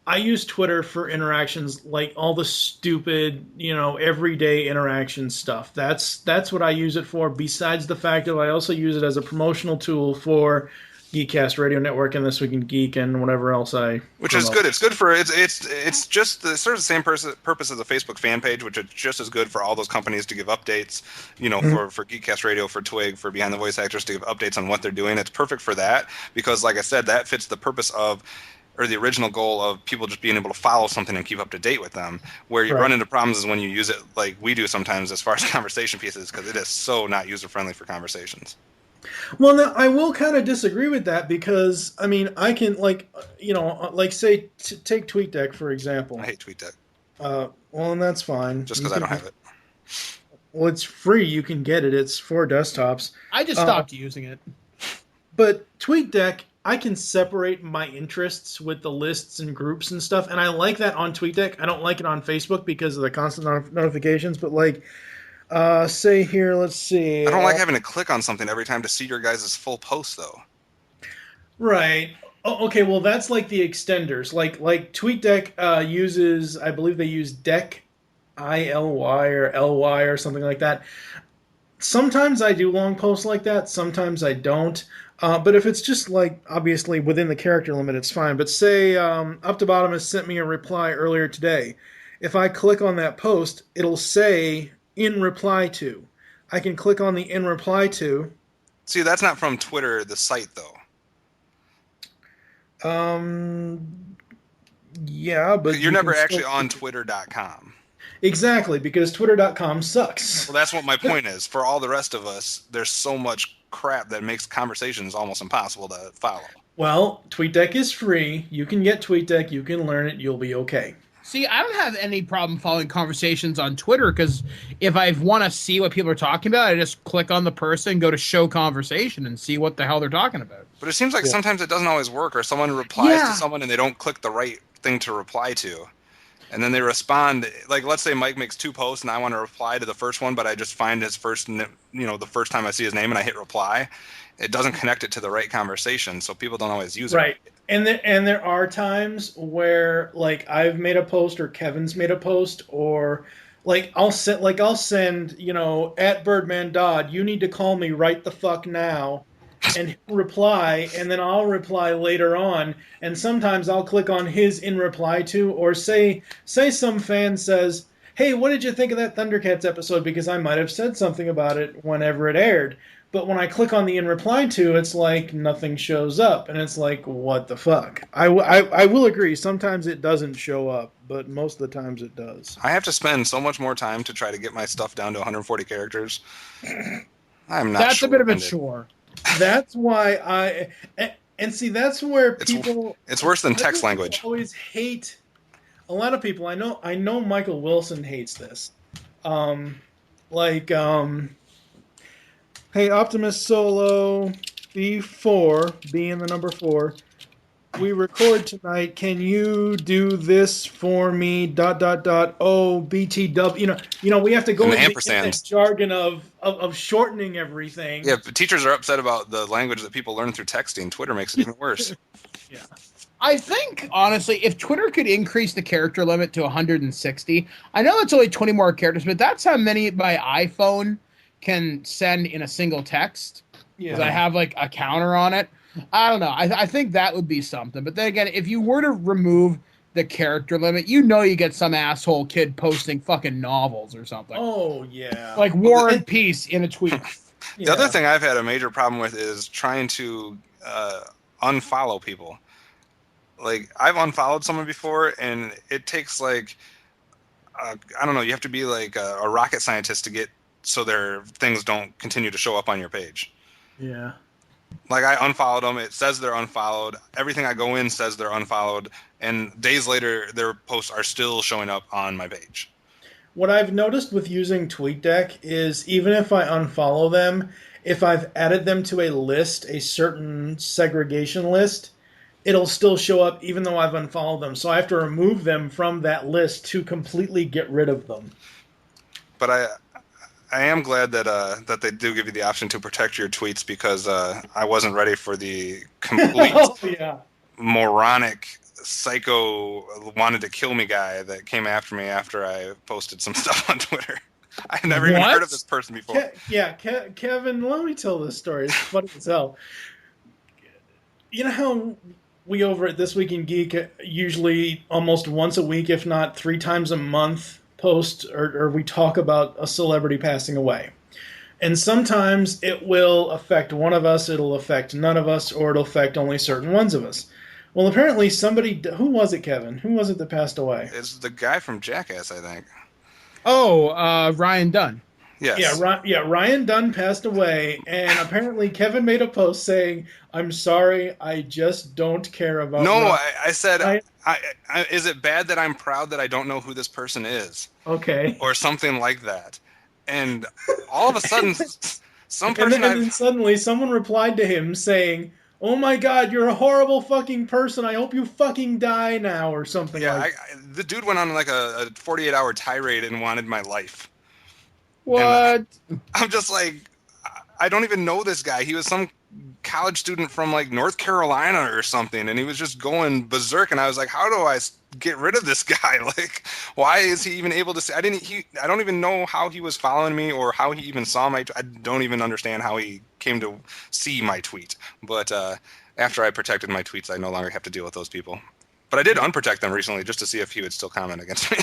I use Twitter for interactions, like all the stupid, everyday interaction stuff. That's what I use it for, besides the fact that I also use it as a promotional tool for Geekcast Radio Network and This Week in Geek and whatever else Which is good. It's good for it's just the sort of the same purpose as a Facebook fan page, which is just as good for all those companies to give updates, for Geekcast Radio, for Twig, for Behind the Voice Actors to give updates on what they're doing. It's perfect for that because, like I said, that fits the purpose of or the original goal of people just being able to follow something and keep up to date with them. Where you run into problems is when you use it like we do sometimes as far as conversation pieces, because it is so not user-friendly for conversations. Well, now, I will kind of disagree with that because, I mean, I can, take TweetDeck, for example. I hate TweetDeck. Well, and that's fine. Just because I don't have it. Well, it's free. You can get it. It's for desktops. I just stopped using it. But TweetDeck, I can separate my interests with the lists and groups and stuff, and I like that on TweetDeck. I don't like it on Facebook because of the constant notifications, but say here, let's see. I don't like having to click on something every time to see your guys' full post, though. Right. Oh, okay, well, that's like the extenders. Like TweetDeck uses, I believe they use Deck ILY or LY or something like that. Sometimes I do long posts like that. Sometimes I don't. But if it's just obviously within the character limit, it's fine. But say Up to Bottom has sent me a reply earlier today. If I click on that post, it'll say in reply to. I can click on the in reply to. See, that's not from Twitter, the site, though. Yeah, but you're never actually on Twitter.com. Exactly, because Twitter.com sucks. Well, that's what my point is. For all the rest of us, there's so much crap that makes conversations almost impossible to follow. Well, TweetDeck is free. You can get TweetDeck. You can learn it. You'll be okay. See, I don't have any problem following conversations on Twitter because if I want to see what people are talking about, I just click on the person, go to show conversation, and see what the hell they're talking about. But it seems like sometimes it doesn't always work, or someone replies to someone and they don't click the right thing to reply to. And then they respond, like, let's say Mike makes 2 posts and I want to reply to the first one, but I just find his first, the first time I see his name and I hit reply. It doesn't connect it to the right conversation, so people don't always use it. Right. And there are times where, like, I've made a post or Kevin's made a post, or like I'll send at Birdman Dodd, you need to call me right the fuck now, and he'll reply, and then I'll reply later on, and sometimes I'll click on his in reply to, or say some fan says, hey, what did you think of that Thundercats episode? Because I might have said something about it whenever it aired. But when I click on the in reply to, it's like nothing shows up. And it's like, what the fuck? I will agree. Sometimes it doesn't show up, but most of the times it does. I have to spend so much more time to try to get my stuff down to 140 characters. I'm not That's a bit of a chore. That's why that's where people... It's worse than text language. Always hate... A lot of people, I know Michael Wilson hates this. Hey, Optimus Solo B4, being the number 4, we record tonight. Can you do this for me? ... Oh, BTW. We have to go into the jargon of shortening everything. Yeah, but teachers are upset about the language that people learn through texting. Twitter makes it even worse. Yeah. I think, honestly, if Twitter could increase the character limit to 160, I know it's only 20 more characters, but that's how many my iPhone can send in a single text. Yeah. Because I have, like, a counter on it. I don't know. I think that would be something. But then again, if you were to remove the character limit, you get some asshole kid posting fucking novels or something. Oh, yeah. Like War and Peace in a tweet. The other thing I've had a major problem with is trying to unfollow people. Like, I've unfollowed someone before, and it takes, like, I don't know, you have to be, like, a rocket scientist to get so their things don't continue to show up on your page. Yeah. Like, I unfollowed them, it says they're unfollowed, everything I go in says they're unfollowed, and days later, their posts are still showing up on my page. What I've noticed with using TweetDeck is even if I unfollow them, if I've added them to a list, a certain segregation list, it'll still show up even though I've unfollowed them. So I have to remove them from that list to completely get rid of them. But I am glad that they do give you the option to protect your tweets, because I wasn't ready for the complete moronic psycho wanted to kill me guy that came after me after I posted some stuff on Twitter. I've never even heard of this person before. Kevin, let me tell this story. It's funny as hell. You know how we over at This Week in Geek usually almost once a week, if not 3 times a month, post or we talk about a celebrity passing away. And sometimes it will affect one of us, it'll affect none of us, or it'll affect only certain ones of us. Well, apparently somebody... Who was it, Kevin? Who was it that passed away? It's the guy from Jackass, I think. Oh, Ryan Dunn. Yes. Ryan Dunn passed away, and apparently Kevin made a post saying, I'm sorry, I just don't care about... No, I said, is it bad that I'm proud that I don't know who this person is? Okay. Or something like that. And all of a sudden, some person... And then suddenly someone replied to him saying, oh my god, you're a horrible fucking person, I hope you fucking die now, or something like that. The dude went on like a 48-hour tirade and wanted my life. What? I'm just like, I don't even know this guy. He was some college student from like North Carolina or something, and he was just going berserk. And I was like, how do I get rid of this guy? Like, why is he even able to say? I don't even know how he was following me or how he even saw my. I don't even understand how he came to see my tweet. But after I protected my tweets, I no longer have to deal with those people. But I did unprotect them recently just to see if he would still comment against me.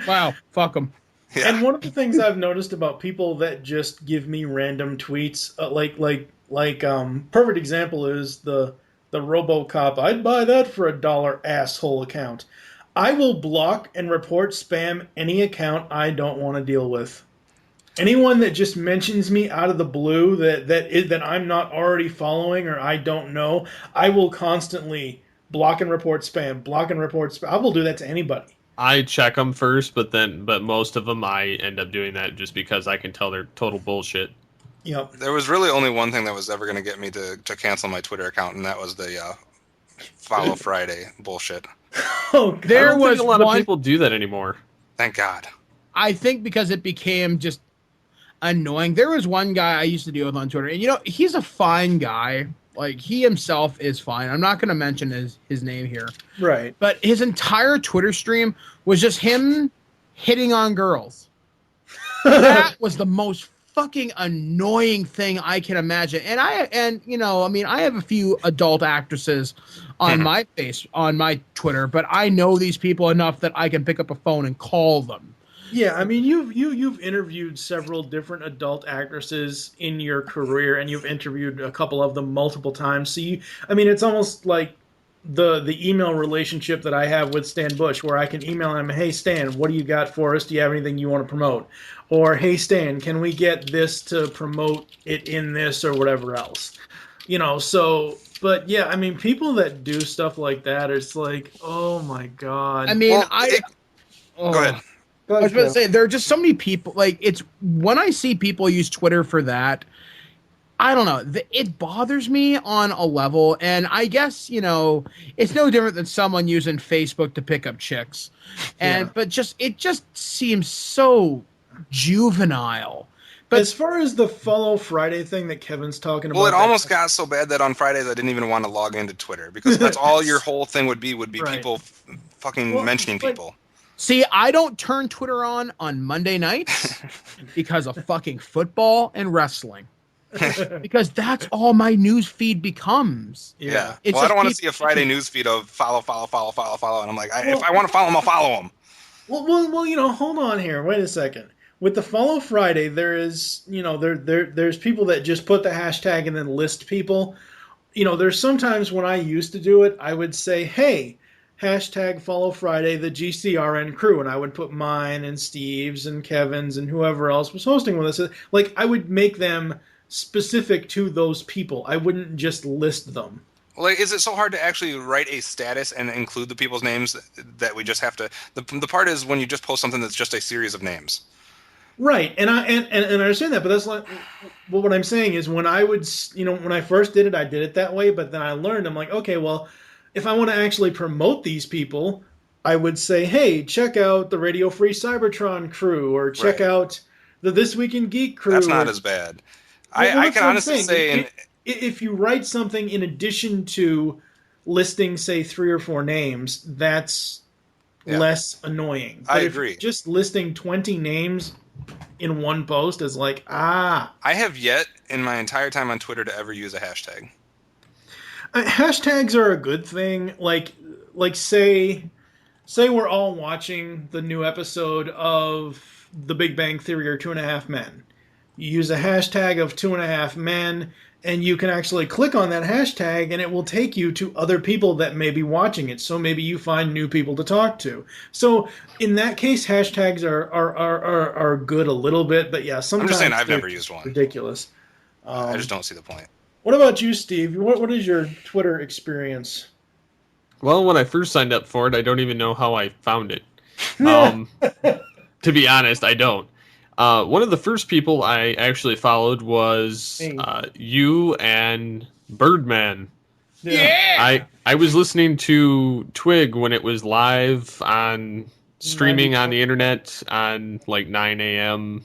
Wow, fuck him. Yeah. And one of the things I've noticed about people that just give me random tweets, perfect example is the RoboCop, I'd buy that for $1 asshole account. I will block and report spam any account I don't want to deal with. Anyone that just mentions me out of the blue that I'm not already following or I don't know, I will constantly block and report spam, block and report spam. I will do that to anybody. I check them first, but most of them I end up doing that just because I can tell they're total bullshit. Yep. There was really only one thing that was ever going to get me to cancel my Twitter account, and that was the Follow Friday bullshit. Oh, there was a lot of people do that anymore. Thank God. I think because it became just annoying. There was one guy I used to deal with on Twitter, and he's a fine guy. Like, he himself is fine. I'm not going to mention his name here. Right. But his entire Twitter stream was just him hitting on girls. That was the most fucking annoying thing I can imagine. And I have a few adult actresses on my Twitter, but I know these people enough that I can pick up a phone and call them. Yeah, I mean, you've interviewed several different adult actresses in your career, and you've interviewed a couple of them multiple times. So it's almost like the email relationship that I have with Stan Bush, where I can email him, "Hey Stan, what do you got for us? Do you have anything you want to promote?" Or, "Hey Stan, can we get this to promote it in this or whatever else?" But yeah, I mean, people that do stuff like that, it's like, oh my God. I mean, Go ahead. I was about to say, there are just so many people. Like, it's when I see people use Twitter for that, I don't know. It bothers me on a level, and I guess it's no different than someone using Facebook to pick up chicks, but it just seems so juvenile. But as far as the Follow Friday thing that Kevin's talking about, well, it almost got so bad that on Fridays I didn't even want to log into Twitter because that's all your whole thing would be right. people fucking mentioning people. See, I don't turn Twitter on Monday nights because of fucking football and wrestling. Because that's all my news feed becomes. Yeah. Well, I don't want to see a Friday news feed of follow, and I'm like, if I want to follow them, I'll follow them. Well, hold on here. Wait a second. With the Follow Friday, there is, there's people that just put the hashtag and then list people. There's sometimes when I used to do it, I would say, "Hey, hashtag Follow Friday, the GCRN crew," and I would put mine and Steve's and Kevin's and whoever else was hosting with us. Like, I would make them specific to those people. I wouldn't just list them. Like, is it so hard to actually write a status and include the people's names that we just have to? The part is when you just post something that's just a series of names. Right, and I understand that, but that's like, well, what I'm saying is when I would, when I first did it, I did it that way, but then I learned, I'm like, okay, well, if I want to actually promote these people, I would say, "Hey, check out the Radio Free Cybertron crew," or check out the This Week in Geek crew. That's not as bad. I can honestly say, if you write something in addition to listing, say, 3 or 4 names, that's less annoying. But I agree. Just listing 20 names in one post is like, I have yet in my entire time on Twitter to ever use a hashtag. Hashtags are a good thing. Like say we're all watching the new episode of The Big Bang Theory or 2.5 Men. You use a hashtag of 2.5 Men, and you can actually click on that hashtag, and it will take you to other people that may be watching it. So maybe you find new people to talk to. So in that case, hashtags are good a little bit, but yeah, sometimes I'm just saying I've never used one. Ridiculous. I just don't see the point. What about you, Steve? What is your Twitter experience? Well, when I first signed up for it, I don't even know how I found it. To be honest, I don't. One of the first people I actually followed was you and Birdman. Yeah! I was listening to Twig when it was live on streaming on the internet on like 9 a.m.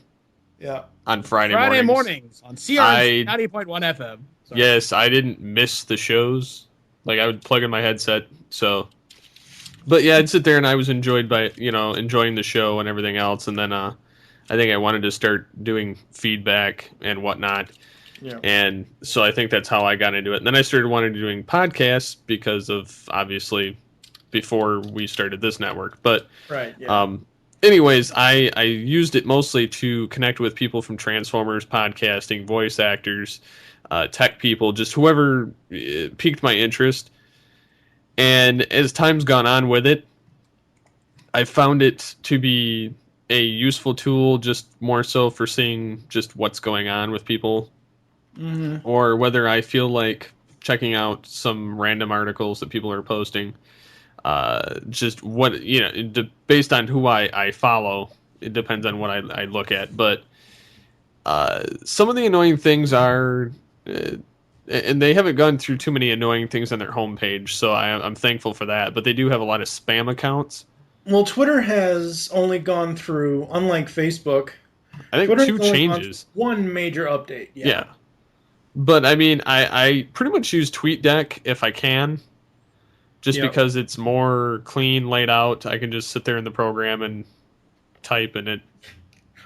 Yeah. On Friday mornings on CRN 90.1 FM. Sorry. Yes, I didn't miss the shows. Like, I would plug in my headset, so... But yeah, I'd sit there and I was enjoying the show and everything else, and then I think I wanted to start doing feedback and whatnot. Yeah. And so I think that's how I got into it. And then I started wanting to doing podcasts because of, obviously, before we started this network. But right, yeah. Anyways, I used it mostly to connect with people from Transformers, podcasting, voice actors, tech people, just whoever piqued my interest. And as time's gone on with it, I found it to be a useful tool, just more so for seeing just what's going on with people. Mm-hmm. Or whether I feel like checking out some random articles that people are posting. Just what, based on who I follow, it depends on what I look at. But some of the annoying things are, and they haven't gone through too many annoying things on their homepage, so I'm thankful for that. But they do have a lot of spam accounts. Well, Twitter has only gone through, unlike Facebook, I think Twitter's 2 only gone changes. through one major update. Yeah. But I mean, I pretty much use TweetDeck if I can, just because it's more clean laid out. I can just sit there in the program and type, and it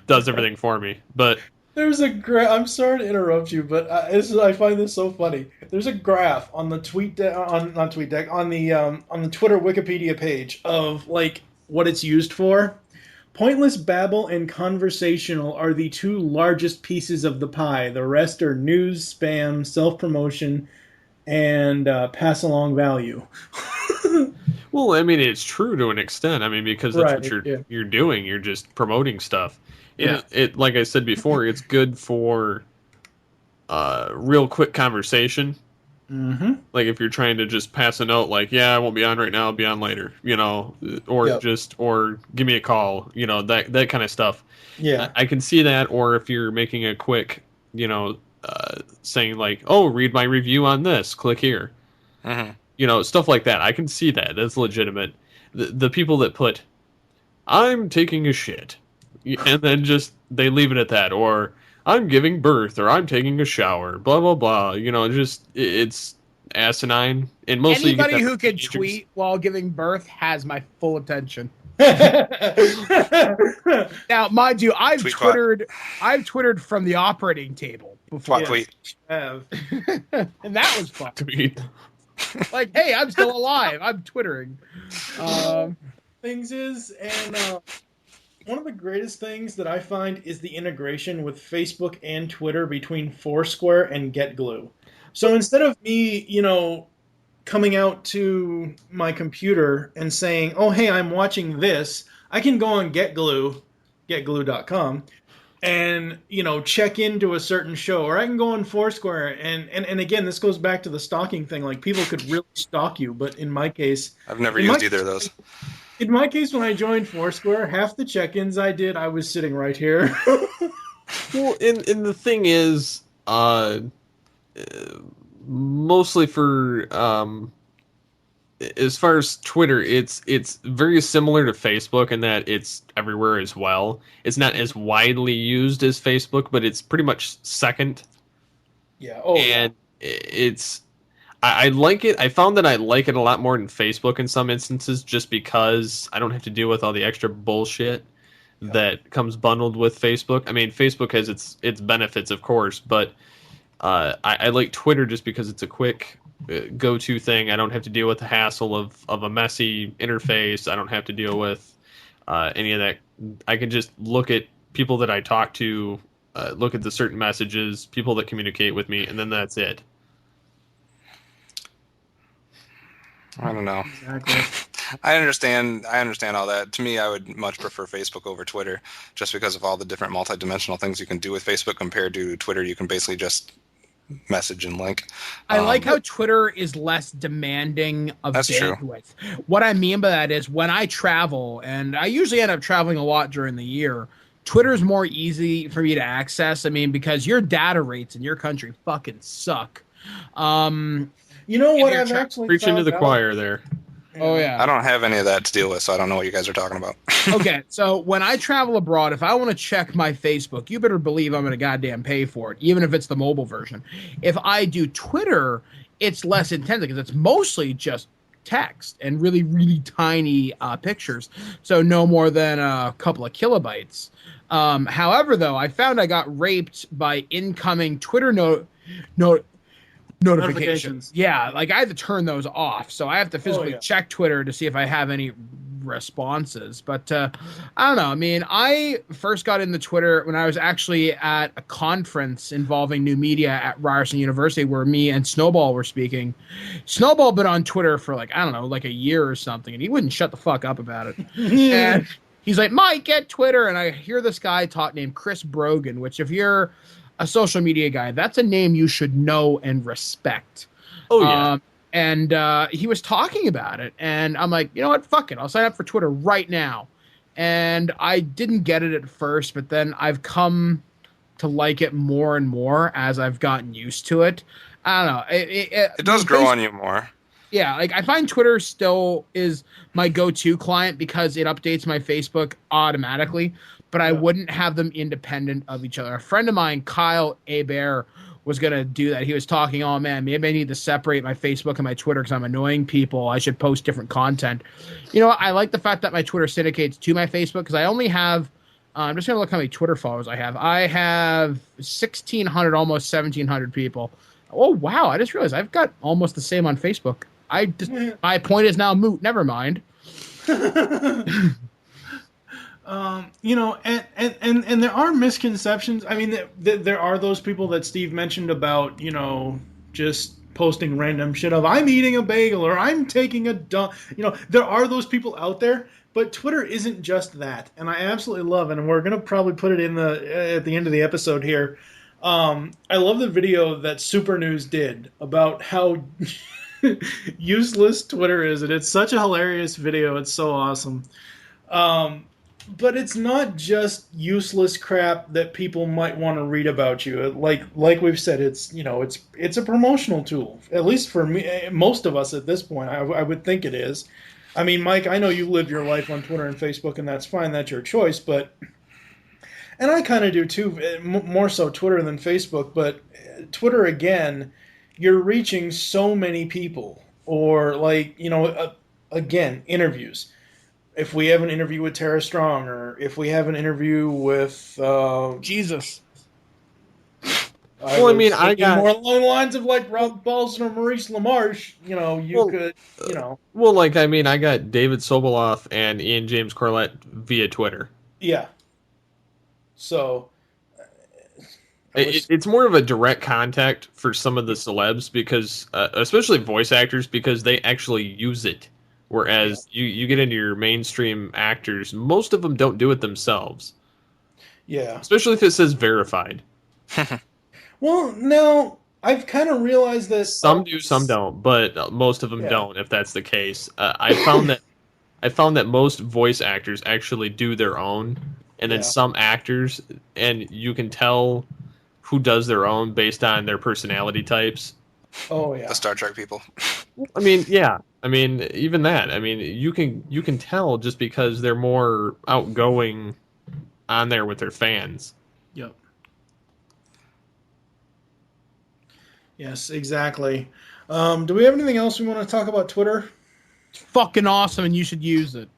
does everything for me. But There's a I'm sorry to interrupt you, but I find this so funny. There's a graph on the not TweetDeck, on the Twitter Wikipedia page of like what it's used for. Pointless babble and conversational are the 2 largest pieces of the pie. The rest are news, spam, self-promotion, and pass-along value. well, I mean, it's true to an extent. I mean, because that's what you're doing. You're just promoting stuff. Yeah. It like I said before, it's good for real quick conversation. Mm-hmm. Like if you're trying to just pass a note, like, yeah, I won't be on right now, I'll be on later, or give me a call, that kind of stuff. Yeah. I can see that. Or if you're making a quick, saying like, oh, read my review on this, click here. Mm-hmm. Stuff like that. I can see that. That's legitimate. The people that put, I'm taking a shit, and then just they leave it at that, or I'm giving birth, or I'm taking a shower, blah blah blah. It's asinine, and mostly anybody who can tweet while giving birth has my full attention. Now, mind you, I've twittered from the operating table before. Tweet. And that was fun. Tweet. Like, hey, I'm still alive. I'm twittering. Things is, and one of the greatest things that I find is the integration with Facebook and Twitter between Foursquare and GetGlue. So instead of me, coming out to my computer and saying, oh, hey, I'm watching this, I can go on GetGlue, getglue.com, and, check into a certain show. Or I can go on Foursquare, and again, this goes back to the stalking thing. Like, people could really stalk you, but in my case... I've never used either of those. In my case, when I joined Foursquare, half the check-ins I did, I was sitting right here. Well, and the thing is, mostly for as far as Twitter, it's very similar to Facebook in that it's everywhere as well. It's not as widely used as Facebook, but it's pretty much second. Yeah. It's. I like it. I found that I like it a lot more than Facebook in some instances, just because I don't have to deal with all the extra bullshit that comes bundled with Facebook. I mean, Facebook has its benefits, of course, but I like Twitter just because it's a quick go-to thing. I don't have to deal with the hassle of a messy interface. I don't have to deal with any of that. I can just look at people that I talk to, look at the certain messages, people that communicate with me, and then that's it. I don't know. Exactly. I understand all that. To me, I would much prefer Facebook over Twitter, just because of all the different multidimensional things you can do with Facebook compared to Twitter. You can basically just message and link. I like how Twitter is less demanding of bandwidth. True. What I mean by that is when I travel, and I usually end up traveling a lot during the year, Twitter is more easy for me to access. I mean, because your data rates in your country fucking suck. You know what I've actually preach into the choir there. Oh, yeah. I don't have any of that to deal with, so I don't know what you guys are talking about. Okay, so when I travel abroad, if I want to check my Facebook, you better believe I'm going to goddamn pay for it, even if it's the mobile version. If I do Twitter, it's less intense because it's mostly just text and really, really tiny pictures. So no more than a couple of kilobytes. However, though, I found I got raped by incoming Twitter notifications. Yeah, like I have to turn those off. So I have to physically check Twitter to see if I have any responses. But I don't know. I mean, I first got into Twitter when I was actually at a conference involving new media at Ryerson University where me and Snowball were speaking. Snowball been on Twitter for like a year or something, and he wouldn't shut the fuck up about it. And he's like, Mike, get Twitter. And I hear this guy talk named Chris Brogan, which if you're a social media guy, that's a name you should know and respect. Oh, yeah. And he was talking about it, and I'm like, you know what? Fuck it. I'll sign up for Twitter right now. And I didn't get it at first, but then I've come to like it more and more as I've gotten used to it. I don't know. It does grow on you more. Yeah, like I find Twitter still is my go-to client because it updates my Facebook automatically, but I wouldn't have them independent of each other. A friend of mine, Kyle Abear, was going to do that. He was talking, oh man, maybe I need to separate my Facebook and my Twitter because I'm annoying people. I should post different content. You know, I like the fact that my Twitter syndicates to my Facebook because I only have, I'm just going to look how many Twitter followers I have. I have 1,600, almost 1,700 people. Oh, wow. I just realized I've got almost the same on Facebook. My point is now moot. Never mind. You know, and there are misconceptions. I mean, there are those people that Steve mentioned about, you know, just posting random shit of I'm eating a bagel or I'm taking a dump. You know, there are those people out there, but Twitter isn't just that, and I absolutely love it. And we're gonna probably put it in at the end of the episode here. I love the video that Super News did about how useless Twitter is, and it's such a hilarious video. It's so awesome. But it's not just useless crap that people might want to read about you. Like we've said, it's, you know, it's a promotional tool. At least for me, most of us at this point, I would think it is. I mean, Mike, I know you live your life on Twitter and Facebook, and that's fine. That's your choice. But, and I kind of do too, more so Twitter than Facebook. But Twitter, again, you're reaching so many people. Or like, you know, again, interviews. If we have an interview with Tara Strong, or if we have an interview with Jesus. I mean, I got more along the lines of like Rob Paulson or Maurice LaMarche. You know, could, you know. Well, like, I mean, I got David Soboleff and Ian James Corlett via Twitter. Yeah. So. It's more of a direct contact for some of the celebs because, especially voice actors, because they actually use it. Whereas you get into your mainstream actors, most of them don't do it themselves. Yeah. Especially if it says verified. Well, no, I've kind of realized that some do, some don't, but most of them don't. If that's the case, I found that most voice actors actually do their own, and then some actors, and you can tell who does their own based on their personality types. Oh yeah, the Star Trek people. I mean, yeah. I mean, even that. I mean, you can tell just because they're more outgoing on there with their fans. Yep. Yes, exactly. Do we have anything else we want to talk about Twitter? It's fucking awesome, and you should use it.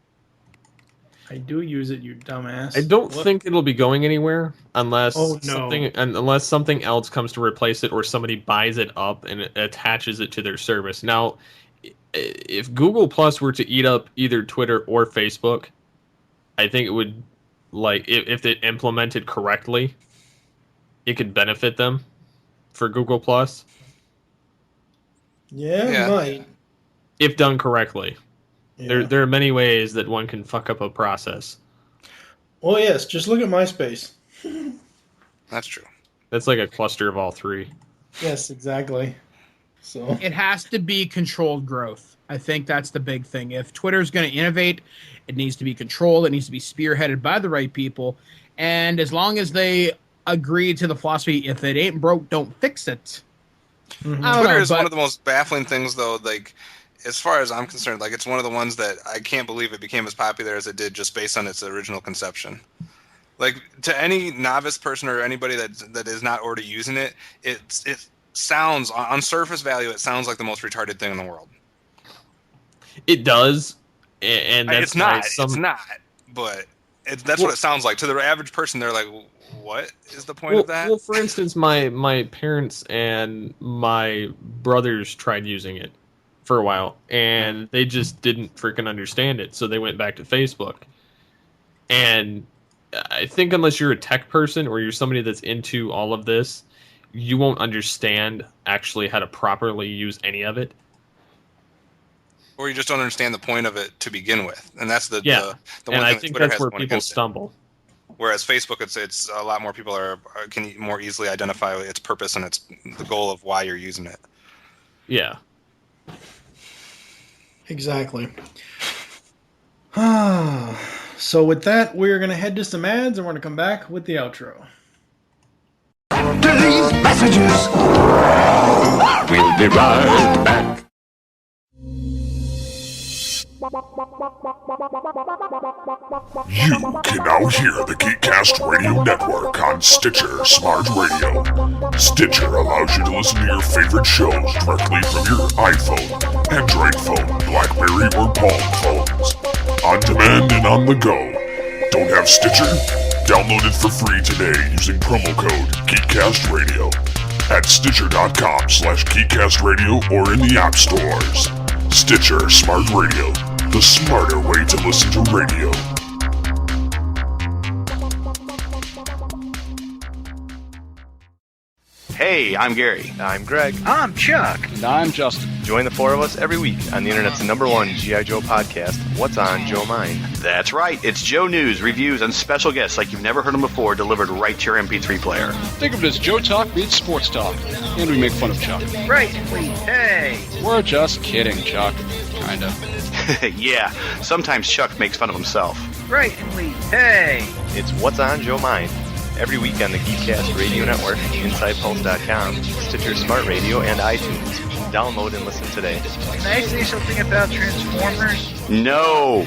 I do use it, you dumbass. I don't think it'll be going anywhere unless something something else comes to replace it or somebody buys it up and attaches it to their service. Now, if Google Plus were to eat up either Twitter or Facebook, I think it would, like, if it implemented correctly, it could benefit them for Google Plus. Yeah, might. If done correctly. Yeah. There are many ways that one can fuck up a process. Well, yes, just look at MySpace. That's true. That's like a cluster of all three. Yes, exactly. So it has to be controlled growth. I think that's the big thing. If Twitter's going to innovate, it needs to be controlled. It needs to be spearheaded by the right people. And as long as they agree to the philosophy, if it ain't broke, don't fix it. Mm-hmm. Twitter is one of the most baffling things, though. Like, as far as I'm concerned, like, it's one of the ones that I can't believe it became as popular as it did just based on its original conception. Like, to any novice person or anybody that is not already using it, it sounds, on surface value, it sounds like the most retarded thing in the world. It does, and that's it's not. It's not, but that's what it sounds like to the average person. They're like, "What is the point of that?" Well, for instance, my parents and my brothers tried using it for a while, and they just didn't freaking understand it, so they went back to Facebook. And I think unless you're a tech person or you're somebody that's into all of this, you won't understand actually how to properly use any of it. Or you just don't understand the point of it to begin with, and that's the one and I thing think Twitter that's has where going people against it. stumble. Whereas Facebook, it's a lot more people can more easily identify its purpose and its the goal of why you're using it. Yeah. Exactly. So with that, we're going to head to some ads, and we're going to come back with the outro. Delete messages. We'll be right back. You can now hear the Geekcast Radio Network on Stitcher Smart Radio. Stitcher allows you to listen to your favorite shows directly from your iPhone, Android phone, BlackBerry, or Palm phones. On demand and on the go. Don't have Stitcher? Download it for free today using promo code GeekCastRadio at Stitcher.com/GeekCastRadio or in the app stores. Stitcher Smart Radio, the smarter way to listen to radio. Hey, I'm Gary. I'm Greg. I'm Chuck. And I'm Justin. Join the four of us every week on the internet's #1 G.I. Joe podcast, What's on Joe Mind? That's right. It's Joe news, reviews, and special guests like you've never heard them before delivered right to your MP3 player. Think of it as Joe Talk meets Sports Talk. And we make fun of Chuck. Right, please. Hey. We're just kidding, Chuck. Kinda. Yeah, sometimes Chuck makes fun of himself. Right, please. Hey. It's What's on Joe Mind? Every week on the Geekcast Radio Network, InsidePulse.com, Stitcher Smart Radio, and iTunes. Download and listen today. Can I say something about Transformers? No!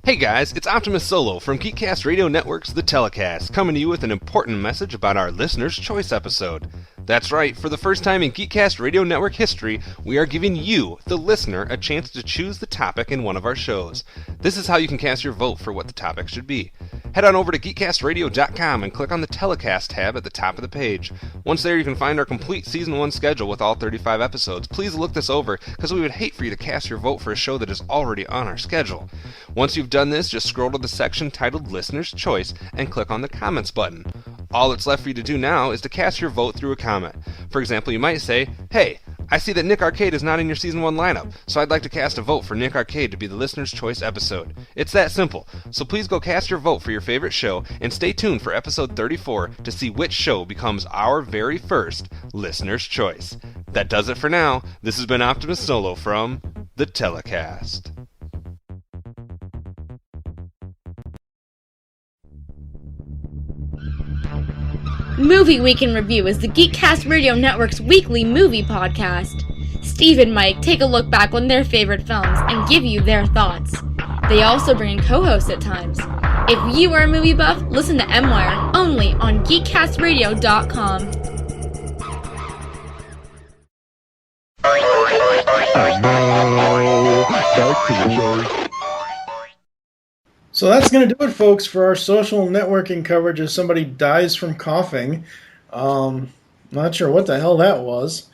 Hey guys, it's Optimus Solo from Geekcast Radio Network's The Telecast, coming to you with an important message about our Listener's Choice episode. That's right, for the first time in Geekcast Radio Network history, we are giving you, the listener, a chance to choose the topic in one of our shows. This is how you can cast your vote for what the topic should be. Head on over to geekcastradio.com and click on the Telecast tab at the top of the page. Once there, you can find our complete Season 1 schedule with all 35 episodes. Please look this over, because we would hate for you to cast your vote for a show that is already on our schedule. Once you've done this, just scroll to the section titled Listener's Choice and click on the Comments button. All that's left for you to do now is to cast your vote through a comment. For example, you might say, "Hey, I see that Nick Arcade is not in your Season 1 lineup, so I'd like to cast a vote for Nick Arcade to be the Listener's Choice episode." It's that simple, so please go cast your vote for your favorite show, and stay tuned for episode 34 to see which show becomes our very first Listener's Choice. That does it for now. This has been Optimus Solo from The Telecast. Movie Week in Review is the Geekcast Radio Network's weekly movie podcast. Steve and Mike take a look back on their favorite films and give you their thoughts. They also bring in co-hosts at times. If you are a movie buff, listen to M-Wire only on GeekCastRadio.com. And now, back to the show. So that's going to do it, folks, for our social networking coverage as somebody dies from coughing. Not sure what the hell that was.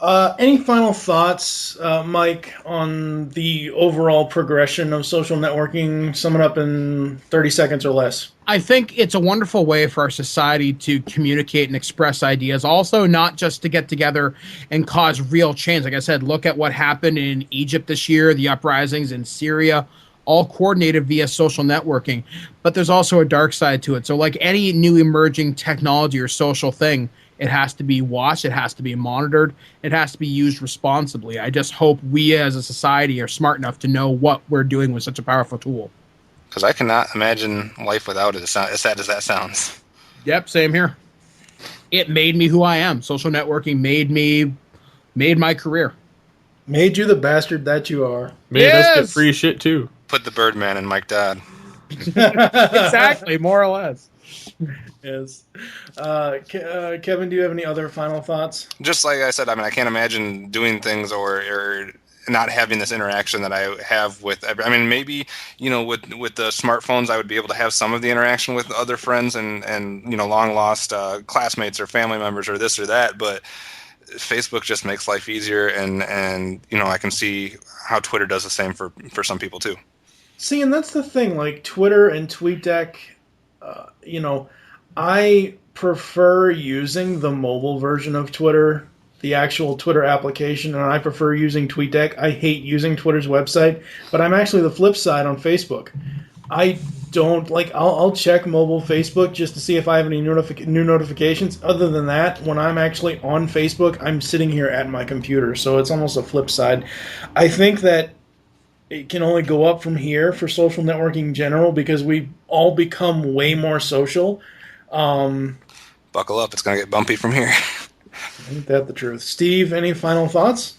Any final thoughts, Mike, on the overall progression of social networking? Sum it up in 30 seconds or less. I think it's a wonderful way for our society to communicate and express ideas. Also, not just to get together and cause real change. Like I said, look at what happened in Egypt this year, the uprisings in Syria, all coordinated via social networking. But there's also a dark side to it. So like any new emerging technology or social thing, it has to be watched, it has to be monitored, it has to be used responsibly. I just hope we as a society are smart enough to know what we're doing with such a powerful tool. Because I cannot imagine life without it, as sad as that sounds. Yep, same here. It made me who I am. Social networking made my career. Made you the bastard that you are. Made us get free shit too. Put the Birdman in Mike Dodd. Exactly, more or less. Yes. Kevin, do you have any other final thoughts? Just like I said, I mean, I can't imagine doing things or not having this interaction that I have with. I mean, maybe with the smartphones, I would be able to have some of the interaction with other friends and long lost classmates or family members or this or that, but Facebook just makes life easier, and I can see how Twitter does the same for some people too. See, and that's the thing, like Twitter and TweetDeck, I prefer using the mobile version of Twitter, the actual Twitter application, and I prefer using TweetDeck. I hate using Twitter's website, but I'm actually the flip side on Facebook. I don't like. I'll check mobile Facebook just to see if I have any new notifications. Other than that, when I'm actually on Facebook, I'm sitting here at my computer, so it's almost a flip side. I think that it can only go up from here for social networking in general because we all become way more social. Buckle up, it's gonna get bumpy from here. Ain't that the truth? Steve, any final thoughts?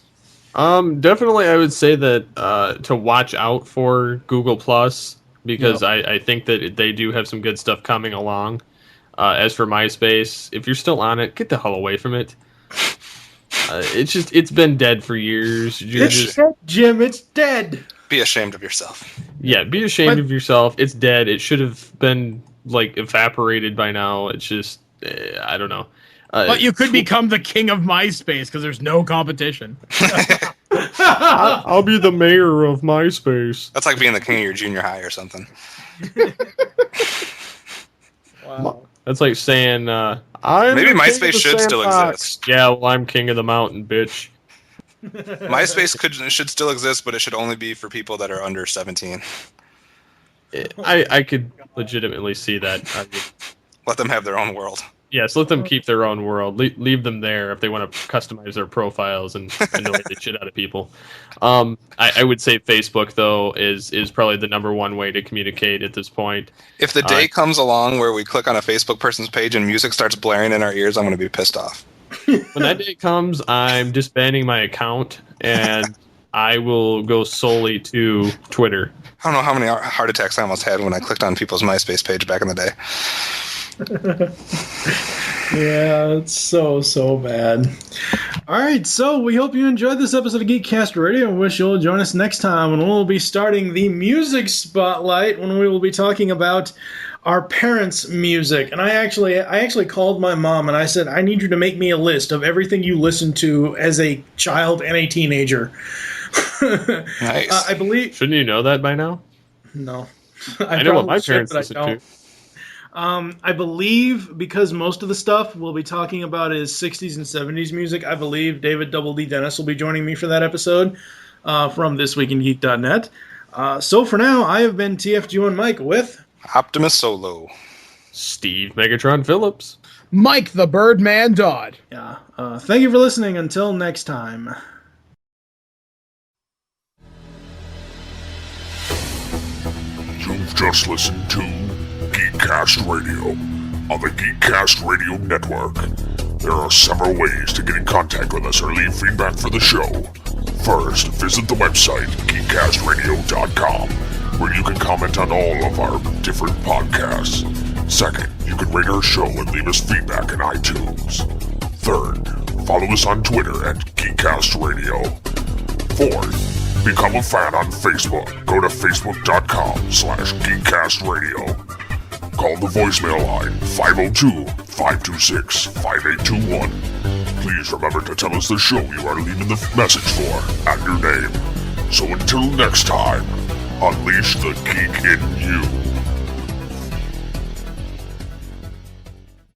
Definitely, I would say that to watch out for Google Plus because I think that they do have some good stuff coming along. As for MySpace, if you're still on it, get the hell away from it. It's been dead for years. Dead, Jim. It's dead. Be ashamed of yourself. Yeah, be ashamed of yourself. It's dead. It should have been like evaporated by now. It's just I don't know. But you could become the king of MySpace because there's no competition. I'll be the mayor of MySpace. That's like being the king of your junior high or something. Wow. That's like saying, Maybe MySpace should still exist. Yeah, well, I'm king of the mountain, bitch. MySpace should still exist, but it should only be for people that are under 17. I could legitimately see that. Let them have their own world. Yes, let them keep their own world. Leave them there if they want to customize their profiles and annoy the shit out of people. I would say Facebook, though, is probably the number one way to communicate at this point. If the day comes along where we click on a Facebook person's page and music starts blaring in our ears, I'm going to be pissed off. When that day comes, I'm disbanding my account, and I will go solely to Twitter. I don't know how many heart attacks I almost had when I clicked on people's MySpace page back in the day. Yeah, it's so bad. All right, so we hope you enjoyed this episode of Geekcast Radio and wish you'll join us next time when we'll be starting the music spotlight when we will be talking about our parents' music. And I actually called my mom and I said, I need you to make me a list of everything you listened to as a child and a teenager. Nice. I believe. Shouldn't you know that by now? No. I know what my parents listen to. I believe because most of the stuff we'll be talking about is 60s and 70s music, I believe David Double D Dennis will be joining me for that episode from thisweekingeek.net. So for now, I have been TFG and Mike with Optimus Solo, Steve Megatron Phillips, Mike the Birdman Dodd. Yeah. Thank you for listening. Until next time. You've just listened to Geekcast Radio on the Geekcast Radio Network. There are several ways to get in contact with us or leave feedback for the show. First, visit the website geekcastradio.com, where you can comment on all of our different podcasts. Second, you can rate our show and leave us feedback in iTunes. Third, follow us on Twitter at Geekcast Radio. Fourth, become a fan on Facebook. Go to facebook.com/GeekcastRadio. Call the voicemail line 502-526-5821. Please remember to tell us the show you are leaving the message for and your name. So until next time, unleash the geek in you.